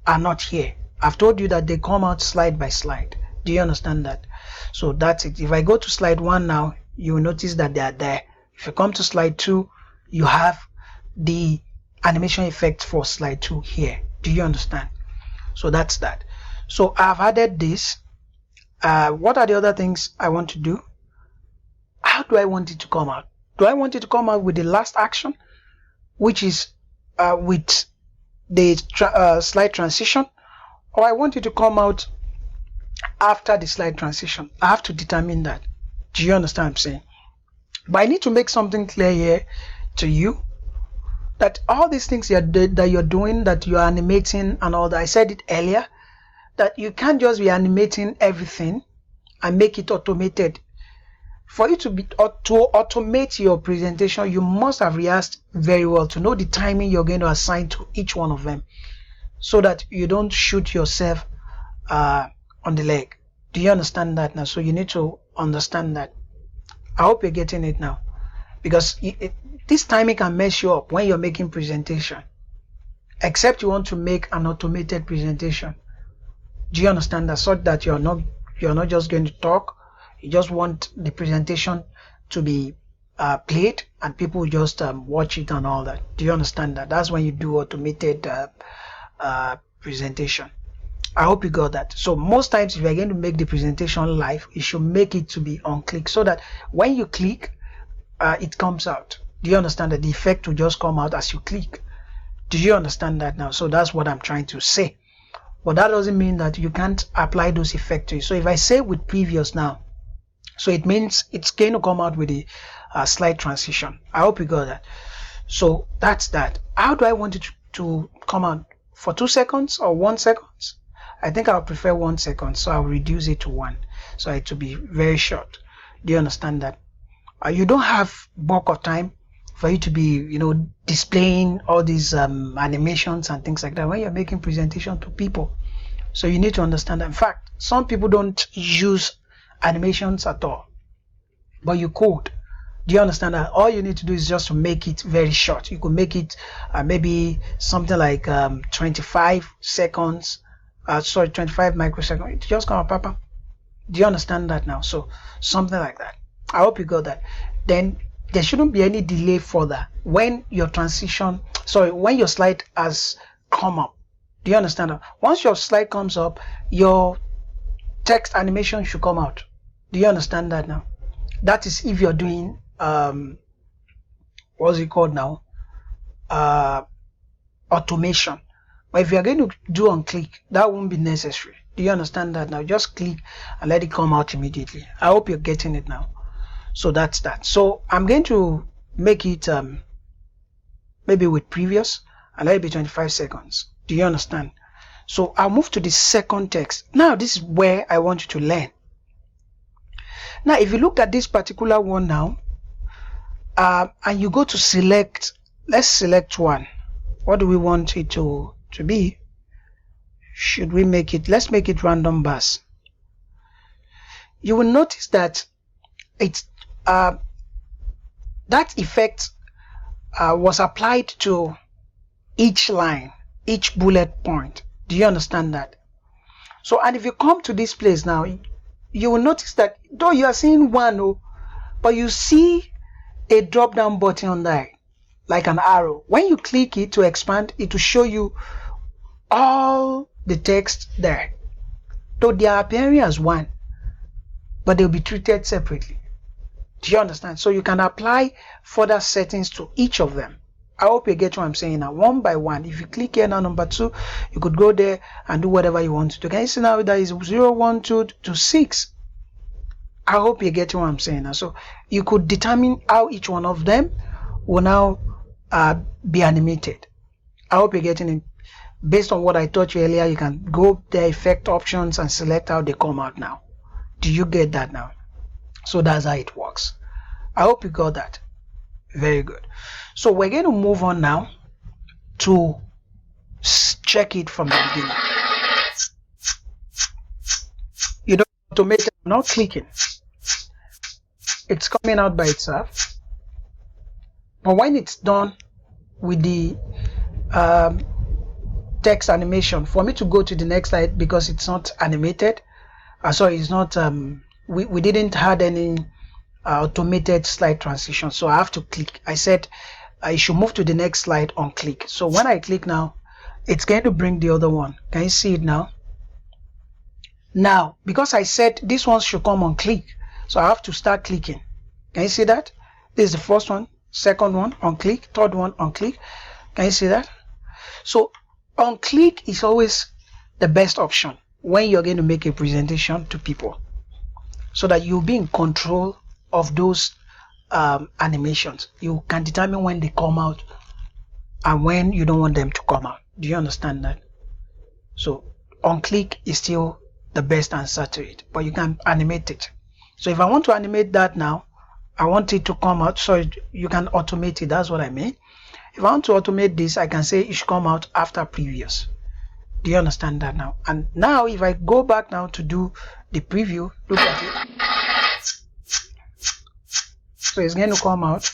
are not here. I've told you that they come out slide by slide. Do you understand that? So that's it. If I go to slide 1 now, you will notice that they are there. If you come to slide 2, you have the animation effect for slide 2 here. Do you understand? So that's that. So I've added this. What are the other things I want to do? How do I want it to come out? Do I want it to come out with the last action, which is with the slide transition, or I want it to come out after the slide transition? I have to determine that. Do you understand what I'm saying? But I need to make something clear here to you, that all these things that you're doing, that you're animating and all that, I said it earlier, that you can't just be animating everything and make it automated. For you to automate your presentation, you must have rehearsed very well to know the timing you're going to assign to each one of them, so that you don't shoot yourself on the leg. Do you understand that now? So you need to understand that. I hope you're getting it now, because this timing can mess you up when you're making presentation, except you want to make an automated presentation. Do you understand that? So that you're not just going to talk. You just want the presentation to be played and people just watch it and all that. Do you understand that? That's when you do automated presentation. I hope you got that. So most times if you're going to make the presentation live, you should make it to be on click, so that when you click, it comes out. Do you understand that the effect will just come out as you click? Do you understand that now? So that's what I'm trying to say. But that doesn't mean that you can't apply those effects to it. So if I say with previous now, so it means it's going to come out with the slide transition. I hope you got that. So that's that. How do I want it to come out? For 2 seconds or 1 second? I think I'll prefer 1 second, so I'll reduce it to 1, so it will be very short. Do you understand that? You don't have bulk of time for you to be, displaying all these animations and things like that when you're making presentation to people. So you need to understand that. In fact, some people don't use animations at all, but you could. Do you understand that? All you need to do is just to make it very short. You could make it maybe something like 25 seconds, 25 microseconds. It just come up, Papa. Do you understand that now? So something like that. I hope you got that. Then there shouldn't be any delay further when your when your slide has come up. Do you understand that? Once your slide comes up, your text animation should come out. Do you understand that now? That is if you're doing what's it called now? Automation. But if you're going to do on click, that won't be necessary. Do you understand that now? Just click and let it come out immediately. I hope you're getting it now. So that's that. So I'm going to make it maybe with previous and let it be 25 seconds. Do you understand? So I'll move to the second text. Now this is where I want you to learn. Now if you look at this particular one now, and you go to select, let's select one. What do we want it to be? Should we make it, let's make it random bars. You will notice that it's that effect was applied to each line, each bullet point. Do you understand that? So, and if you come to this place now, you will notice that though you are seeing one, but you see a drop down button on there, like an arrow. When you click it to expand, it will show you all the text there. Though they are appearing as one, but they'll be treated separately. Do you understand? So you can apply further settings to each of them. I hope you get what I'm saying now, one by one. If you click here now, number 2, you could go there and do whatever you want to do. Can you see now that is 0, 1, 2 to 6? I hope you get what I'm saying now. So you could determine how each one of them will now be animated. I hope you're getting it. Based on what I taught you earlier, you can go the effect options and select how they come out now. Do you get that now? So that's how it works. I hope you got that. Very good. So we're going to move on now to check it from the beginning. You don't automate it, I'm not clicking. It's coming out by itself. But when it's done with the text animation, for me to go to the next slide, because it's not animated, sorry, it's not we didn't add any automated slide transition, so I have to click. I said I should move to the next slide on click. So when I click now, it's going to bring the other one. Can you see it now? Now, because I said this one should come on click, so I have to start clicking. Can you see that? This is the first one, second one on click, third one on click. Can you see that? So on click is always the best option when you're going to make a presentation to people, so that you'll be in control of those animations. You can determine when they come out and when you don't want them to come out. Do you understand that? So on click is still the best answer to it, but you can animate it. So if I want to animate that now, I want it to come out, so you can automate it. That's what I mean. If I want to automate this, I can say it should come out after previous. Do you understand that now? And now if I go back now to do the preview, look at it. So it's going to come out.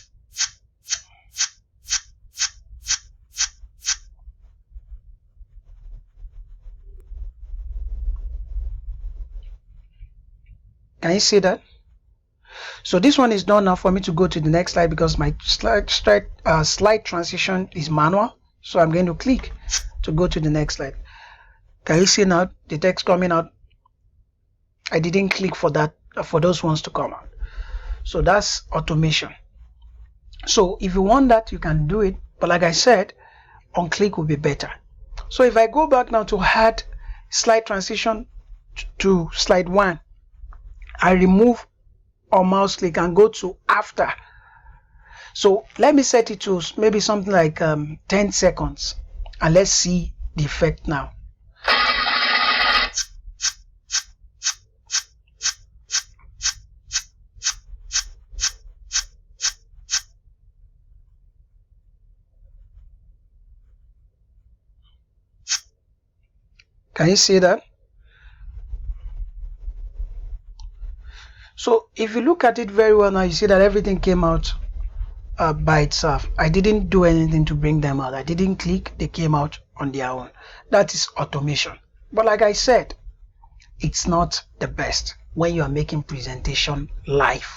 Can you see that? So this one is done now. For me to go to the next slide, because my slide transition is manual, so I'm going to click to go to the next slide. Can you see now the text coming out? I didn't click for that, for those ones to come out. So that's automation. So if you want that, you can do it, but like I said, on click will be better. So if I go back now to add slide transition to slide 1, I remove or mouse click and go to after. So let me set it to maybe something like 10 seconds, and let's see the effect now. Can you see that? So if you look at it very well now, you see that everything came out by itself. I didn't do anything to bring them out. I didn't click, they came out on their own. That is automation. But like I said, it's not the best when you are making presentation live,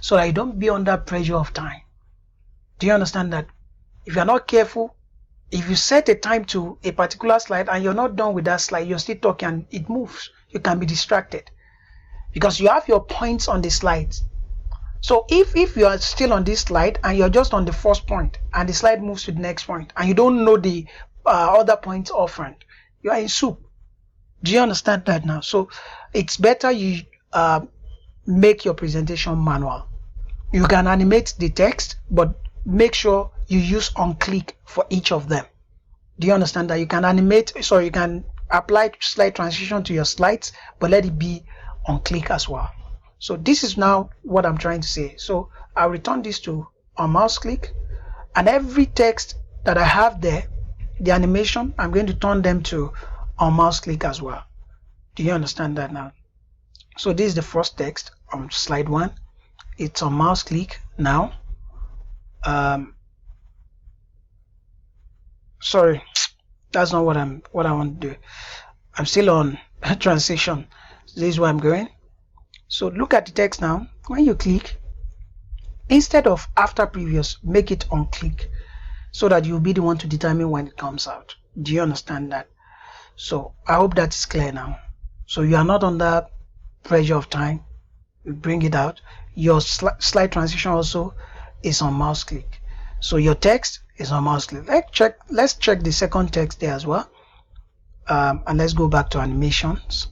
so that you don't be under pressure of time. Do you understand that? If you're not careful, if you set a time to a particular slide and you're not done with that slide, you're still talking and it moves, you can be distracted because you have your points on the slides. So if you are still on this slide and you're just on the first point and the slide moves to the next point and you don't know the other points offhand, you are in soup. Do you understand that now? So it's better you make your presentation manual. You can animate the text, but make sure you use on click for each of them. Do you understand that? You can animate, so you can apply slide transition to your slides, but let it be on click as well. So this is now what I'm trying to say. So I'll return this to on mouse click, and every text that I have there, the animation, I'm going to turn them to on mouse click as well. Do you understand that now? So this is the first text on slide 1. It's on mouse click now. Sorry, that's not what I want to do. I'm still on transition. So this is where I'm going. So look at the text now. When you click, instead of after previous, make it on click, so that you'll be the one to determine when it comes out. Do you understand that? So I hope that is clear now. So you are not under pressure of time. You bring it out. Your slide transition also is on mouse click. So your text is on mouse click. Let's check the second text there as well. And let's go back to animations.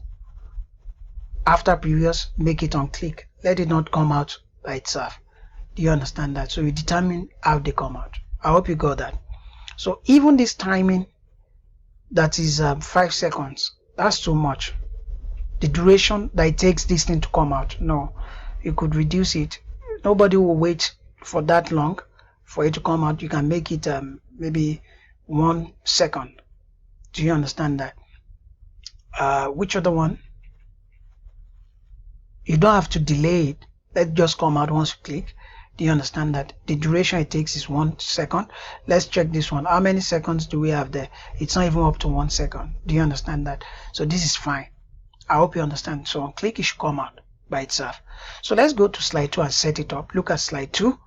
After previous, make it on click. Let it not come out by itself. Do you understand that? So you determine how they come out. I hope you got that. So even this timing, that is 5 seconds, that's too much. The duration that it takes this thing to come out, no, you could reduce it. Nobody will wait for that long for it to come out. You can make it maybe 1 second. Do you understand that? Which other one? You don't have to delay it. Let it just come out once you click. Do you understand that? The duration it takes is 1 second. Let's check this one. How many seconds do we have there? It's not even up to 1 second. Do you understand that? So this is fine. I hope you understand. So on click, it should come out by itself. So let's go to slide 2 and set it up. Look at slide 2.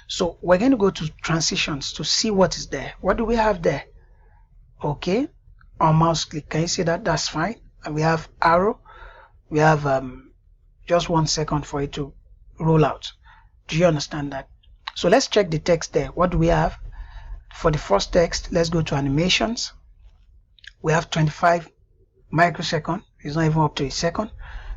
So we're going to go to transitions to see what is there. What do we have there? Okay, on mouse click, can you see that? That's fine. And we have arrow. We have just 1 second for it to roll out. Do you understand that? So let's check the text there. What do we have? For the first text, let's go to animations. We have 25 microsecond. It's not even up to a second,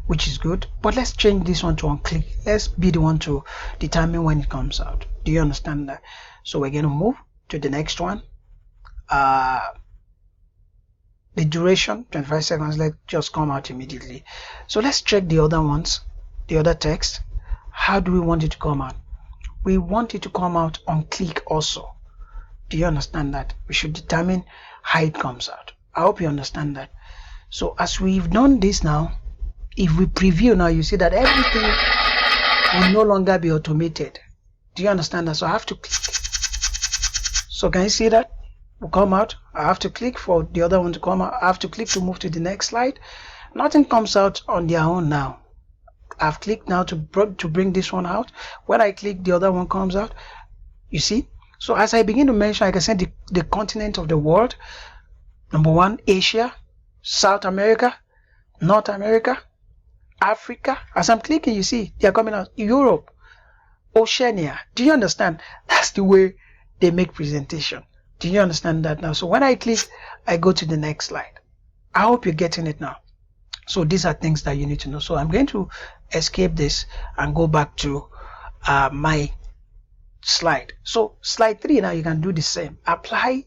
which is good. But let's change this one to on click. Let's be the one to determine when it comes out. Do you understand that? So we're going to move to the next one. The duration 25 seconds. Let's just come out immediately. So let's check the other ones, the other text. How do we want it to come out? We want it to come out on click also. Do you understand that? We should determine how it comes out. I hope you understand that. So as we've done this now, if we preview now, you see that everything will no longer be automated. Do you understand that? So I have to click. So can you see that? Will come out. I have to click for the other one to come out. I have to click to move to the next slide. Nothing comes out on their own now. I've clicked now to bring this one out. When I click, the other one comes out. You see? So as I begin to mention, I can say the continent of the world. Number 1, Asia, South America, North America, Africa. As I'm clicking, you see they are coming out. Europe, Oceania. Do you understand? That's the way they make presentation. Do you understand that now? So when I click, I go to the next slide. I hope you're getting it now. So these are things that you need to know. So I'm going to escape this and go back to my slide. So slide 3 now, you can do the same. Apply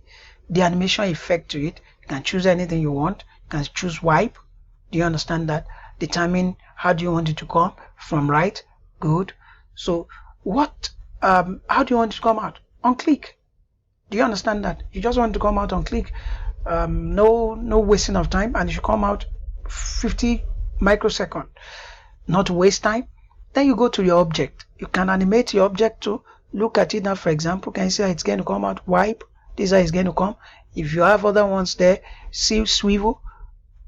the animation effect to it. You can choose anything you want. You can choose wipe. Do you understand that? Determine how do you want it to come from right. Good. So what? How do you want it to come out? On click. Do you understand that? You just want to come out on click. No wasting of time, and it should come out 50 microsecond. not to waste time. Then you go to your object. You can animate your object to look at it now. For example, can you see how it's going to come out? Wipe. This is how it's going to come. If you have other ones there, see swivel.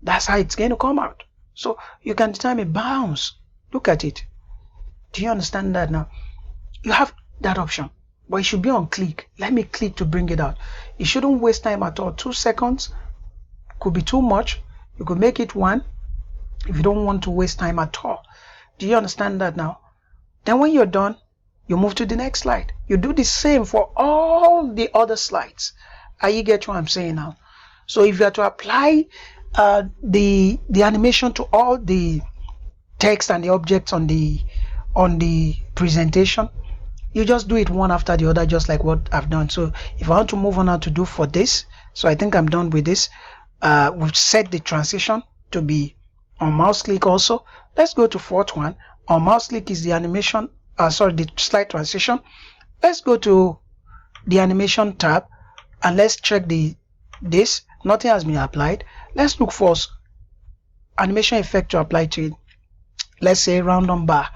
That's how it's going to come out. So you can determine bounce. Look at it. Do you understand that now? You have that option, but it should be on click. Let me click to bring it out. You shouldn't waste time at all. 2 seconds could be too much. You could make it 1 if you don't want to waste time at all. Do you understand that now? Then when you're done, you move to the next slide. You do the same for all the other slides. Are you get what I'm saying now? So if you are to apply the animation to all the text and the objects on the presentation, you just do it one after the other, just like what I've done. So if I want to move on now to do for this, so I think I'm done with this. We've set the transition to be on mouse click also. Let's go to fourth one. On mouse click is the animation, the slide transition. Let's go to the animation tab and let's check this. Nothing has been applied. Let's look for animation effect to apply to it. Let's say random bar.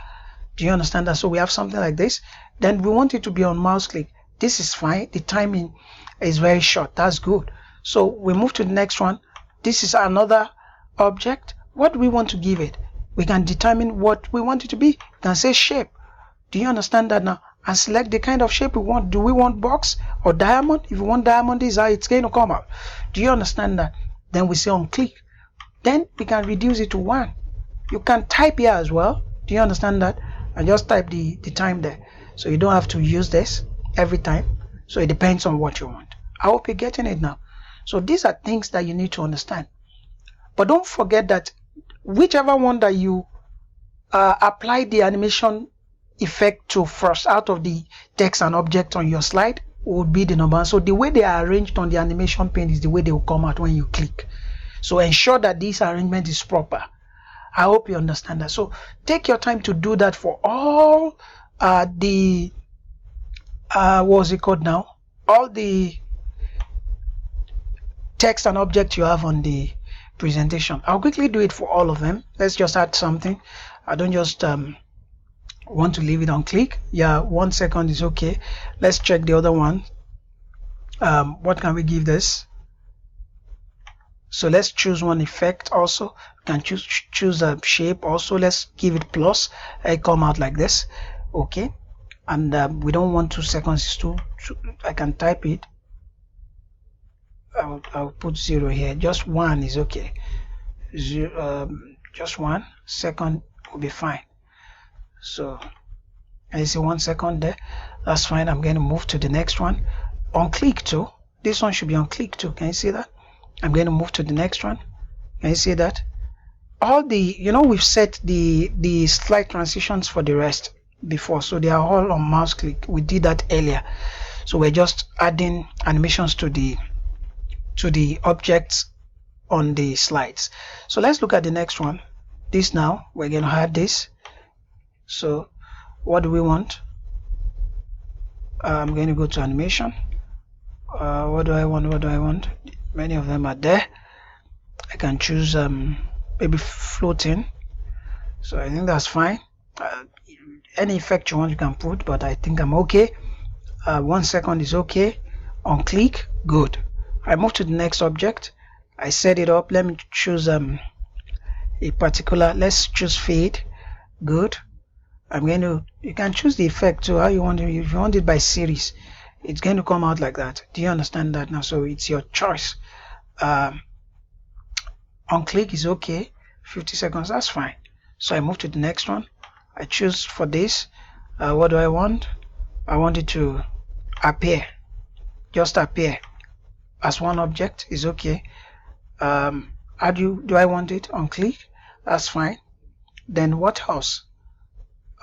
Do you understand that? So we have something like this. Then we want it to be on mouse click. This is fine. The timing is very short. That's good. So we move to the next one. This is another object. What do we want to give it? We can determine what we want it to be. We can say shape. Do you understand that now? And select the kind of shape we want. Do we want box or diamond? If we want diamond, this is how it's going to come out. Do you understand that? Then we say on click. Then we can reduce it to 1. You can type here as well. Do you understand that? And just type the time there. So you don't have to use this every time. So it depends on what you want. I hope you're getting it now. So these are things that you need to understand. But don't forget that whichever one that you apply the animation effect to first out of the text and object on your slide would be the number. So the way they are arranged on the animation pane is the way they will come out when you click. So ensure that this arrangement is proper. I hope you understand that. So take your time to do that for all the what's it called now? All the text and object you have on the presentation. I'll quickly do it for all of them. Let's just add something. I don't just want to leave it on click. Yeah, 1 second is okay. Let's check the other one. What can we give this? So let's choose one effect also. You can choose a shape also. Let's give it plus. It come out like this. Okay. And we don't want 2 seconds. It's too I can type it. I'll put 0 here. Just 1 is okay. Just 1 second will be fine. So I see 1 second there. That's fine. I'm going to move to the next one. On click too. This one should be on click too. Can you see that? I'm going to move to the next one. Can you see that? All the, we've set the slide transitions for the rest before, so they are all on mouse click. We did that earlier. So we're just adding animations to the objects on the slides. So let's look at the next one. This now, we're going to add this. So what do we want? I'm going to go to animation. What do I want? Many of them are there. I can choose maybe floating. So I think that's fine. Any effect you want you can put, but I think I'm okay. 1 second is okay. On click, good. I move to the next object. I set it up. Let me choose a particular. Let's choose fade. Good. You can choose the effect to how you want it. If you want it by series, it's going to come out like that. Do you understand that now? So it's your choice. On click is okay. 50 seconds, that's fine. So I move to the next one. I choose for this. What do I want? I want it to appear. Just appear as one object is okay. How do I want it? On click, that's fine. Then what else?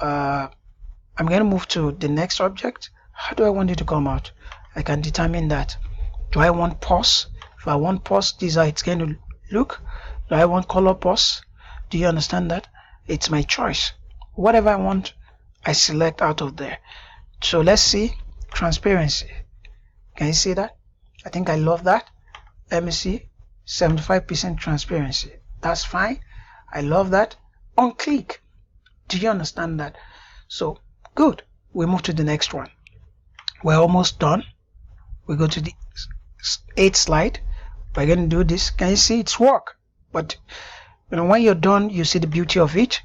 I'm going to move to the next object. How do I want it to come out? I can determine that. Do I want pause? If I want pause, this is how it's going to look. Do I want color pause? Do you understand that? It's my choice. Whatever I want, I select out of there. So let's see transparency. Can you see that? I think I love that. Let me see. 75% transparency. That's fine. I love that. On click. Do you understand that? So good. We move to the next one. We're almost done. We go to the 8th slide. We're going to do this. Can you see it's work? But when you're done, you see the beauty of it.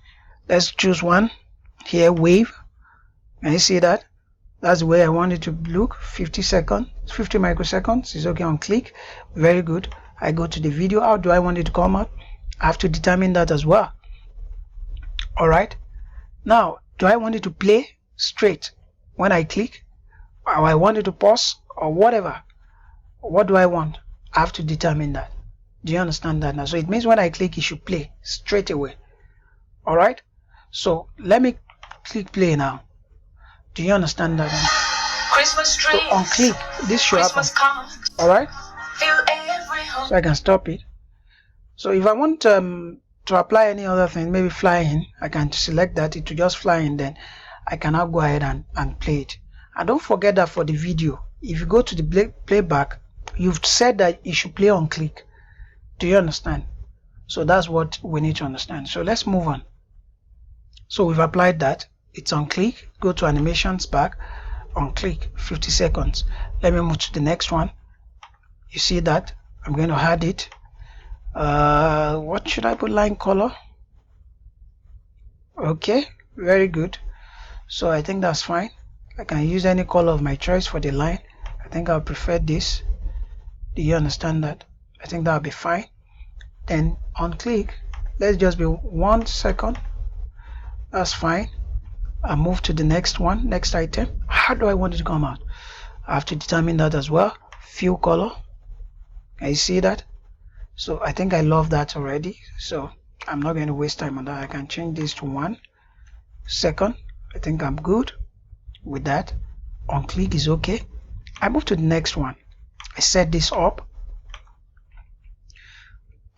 Let's choose one here, wave. Can you see that? That's the way I want it to look. 50 seconds, 50 microseconds is okay on click. Very good. I go to the video. How do I want it to come out? I have to determine that as well. All right. Now, do I want it to play straight when I click, or I want it to pause, or whatever? What do I want? I have to determine that. Do you understand that now? So it means when I click, it should play straight away. All right. So let me click play now. Do you understand that now? Christmas trees. So on click, this should Christmas happen. cards. All right. Fill every home. So I can stop it. So if I want to apply any other thing, maybe fly in, I can select that. It will just fly in. Then I can now go ahead and play it. And don't forget that for the video, if you go to the playback, you've said that it should play on click. Do you understand? So that's what we need to understand. So let's move on. So we've applied that. It's on click. Go to animations back. On click, 50 seconds. Let me move to the next one. You see that? I'm going to add it. What should I put? Line color. Okay, very good. So I think that's fine. I can use any color of my choice for the line. I think I'll prefer this. Do you understand that? I think that'll be fine. Then on click, let's just be 1 second. That's fine. I move to the next one, next item. How do I want it to come out? I have to determine that as well. Fill color. Can you see that? So I think I love that already. So I'm not going to waste time on that. I can change this to 1 second. I think I'm good with that. On click is okay. I move to the next one. I set this up.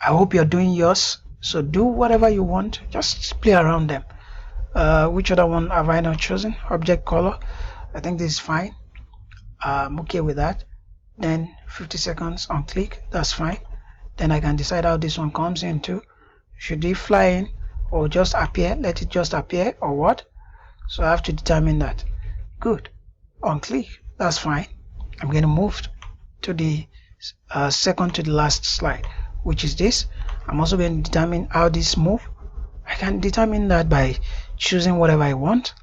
I hope you're doing yours. So do whatever you want. Just play around them. Which other one have I not chosen? Object color. I think this is fine. I'm okay with that. Then 50 seconds on click. That's fine. Then I can decide how this one comes into. Should it fly in or just appear? Let it just appear or what? So I have to determine that. Good. On click. That's fine. I'm going to move to the second to the last slide, which is this. I'm also going to determine how this move. I can determine that by choosing whatever I want.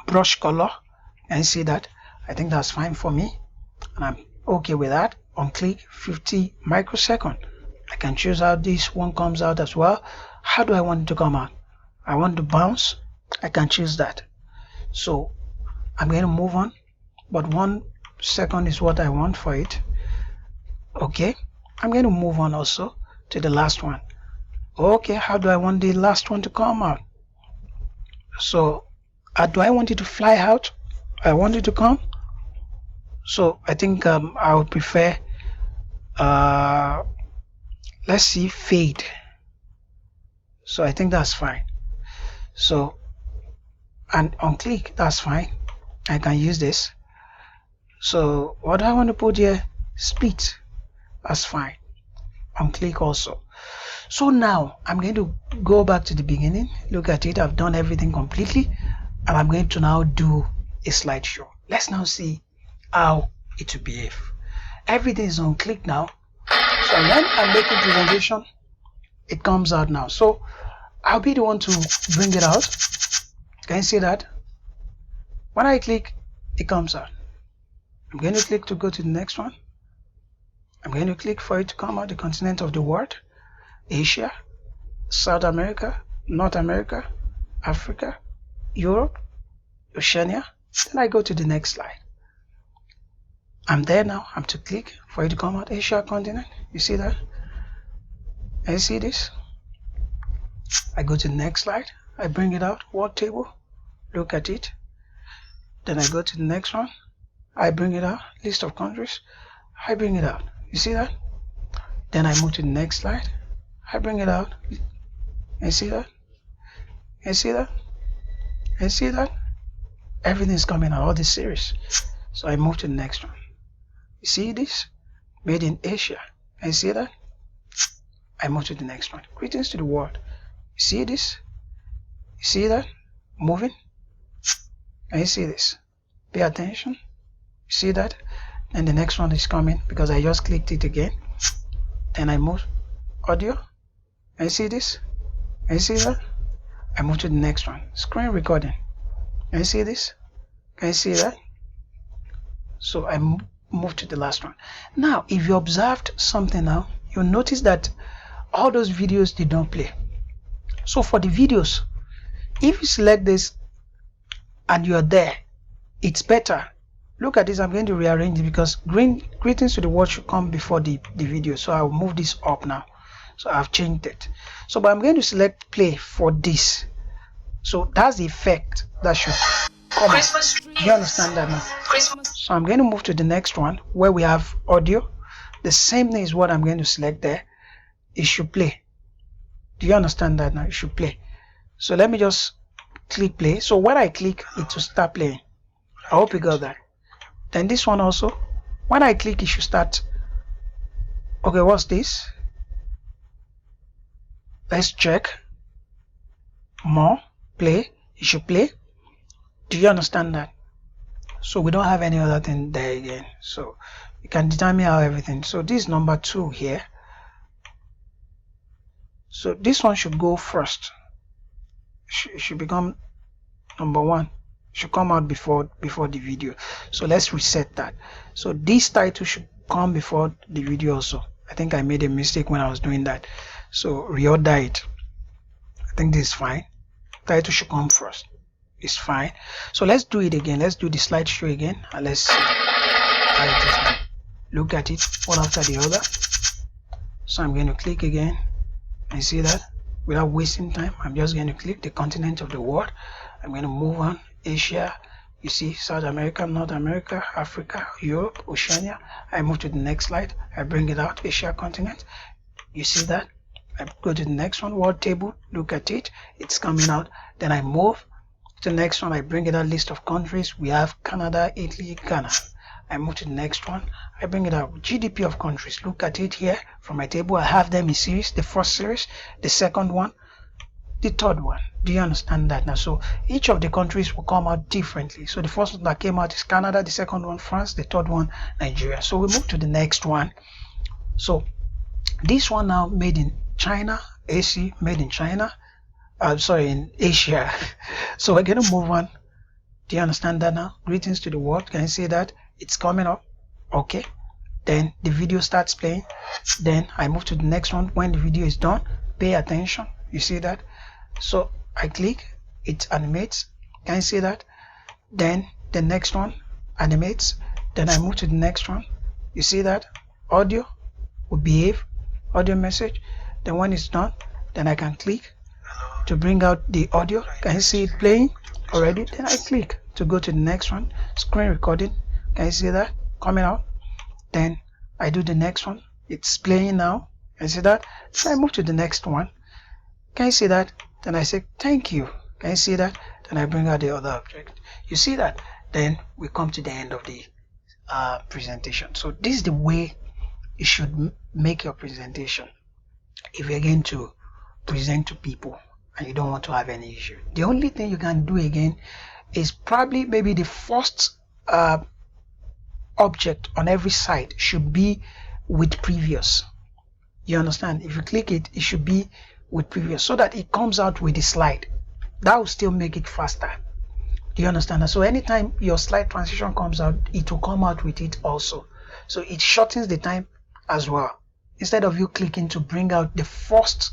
Brush color. And see that? I think that's fine for me. And I'm okay with that. On click, 50 microsecond. I can choose how this one comes out as well. How do I want it to come out? I want to bounce. I can choose that. So I'm going to move on. But 1 second is what I want for it. Okay. I'm going to move on also to the last one. Okay, how do I want the last one to come out? So do I want it to fly out? I want it to come. So I think I would prefer let's see, fade. So I think that's fine. So and on click, that's fine. I can use this. So what do I want to put here? Split. That's fine. On click also. So now I'm going to go back to the beginning. Look at it. I've done everything completely, and I'm going to now do a slideshow. Let's now see how it will behave. Everything is on click now. So when I'm making presentation, it comes out now. So I'll be the one to bring it out. Can you see that? When I click, it comes out. I'm going to click to go to the next one. I'm going to click for it to come out, the continent of the world. Asia, South America, North America, Africa, Europe, Oceania. Then I go to the next slide. I'm there now. I'm to click for it to come out. Asia continent. You see that? And you see this? I go to the next slide. I bring it out. World table. Look at it. Then I go to the next one. I bring it out. List of countries. I bring it out. You see that? Then I move to the next slide. I bring it out. You see that? You see that? You see that? Everything is coming out, all this series. So I move to the next one. You see this? Made in Asia. You see that? I move to the next one. Greetings to the world. You see this? You see that? Moving. Can you see this? Pay attention. You see that? And the next one is coming because I just clicked it again. Then I move audio. Can you see this? Can you see that? I move to the next one. Screen recording. Can you see this? Can you see that? So I move to the last one. Now, if you observed something now, you'll notice that all those videos did not play. So for the videos, if you select this and you're there, it's better. Look at this. I'm going to rearrange it because greetings to the world should come before the video. So I'll move this up now. So I've changed it. So but I'm going to select play for this. So that's the effect that should come. Christmas Do you understand that now? Christmas. So I'm going to move to the next one where we have audio. The same thing is what I'm going to select there. It should play. Do you understand that now? It should play. So let me just click play. So when I click, it will start playing. I hope you got that. Then this one also, when I click, it should start. Okay, what's this? Let's check. More, play. It should play. Do you understand that? So we don't have any other thing there again. So you can determine how everything. So this is number 2 here. So this one should go first. It should become number 1. It should come out before the video. So let's reset that. So this title should come before the video also. I think I made a mistake when I was doing that. So reorder it. I think this is fine. Title should come first. It's fine. So let's do it again. Let's do the slideshow again and let's see how it is now. Look at it one after the other. So I'm going to click again and see that without wasting time. I'm just going to click the continent of the world. I'm going to move on. Asia, you see South America, North America, Africa, Europe, Oceania. I move to the next slide. I bring it out, Asia continent. You see that? I go to the next one, world table. Look at it. It's coming out. Then I move to the next one. I bring it out, list of countries. We have Canada, Italy, Ghana. I move to the next one. I bring it out, GDP of countries. Look at it here from my table. I have them in series. The first series, the second one, the third one. Do you understand that now? So each of the countries will come out differently. So the first one that came out is Canada, the second one France, the third one Nigeria. So we move to the next one. So this one now made in China, AC, made in China. In Asia. So we're going to move on. Do you understand that now? Greetings to the world. Can you see that? It's coming up. Okay. Then the video starts playing. Then I move to the next one. When the video is done, pay attention. You see that? So I click, it animates. Can you see that? Then the next one animates. Then I move to the next one. You see that? Audio will behave. Audio message. Then when it's done, then I can click to bring out the audio. Can you see it playing already? Then I click to go to the next one. Screen recording. Can you see that coming out? Then I do the next one. It's playing now. Can you see that? Then I move to the next one. Can you see that? Then I say thank you. Can you see that? Then I bring out the other object. You see that? Then we come to the end of the presentation. So this is the way you should make your presentation if you're going to present to people and you don't want to have any issue. The only thing you can do again is probably maybe the first object on every side should be with previous. You understand? If you click it, it should be with previous so that it comes out with the slide. That will still make it faster. Do you understand? So anytime your slide transition comes out, it will come out with it also. So it shortens the time as well. Instead of you clicking to bring out the first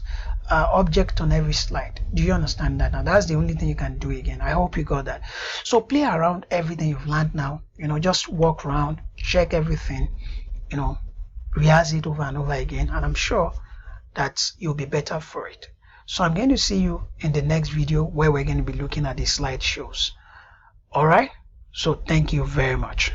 object on every slide. Do you understand that? Now that's the only thing you can do again. I hope you got that. So play around everything you've learned now. Just walk around, check everything, rehearse it over and over again, and I'm sure that you'll be better for it. So I'm going to see you in the next video where we're going to be looking at the slideshows. All right? So thank you very much.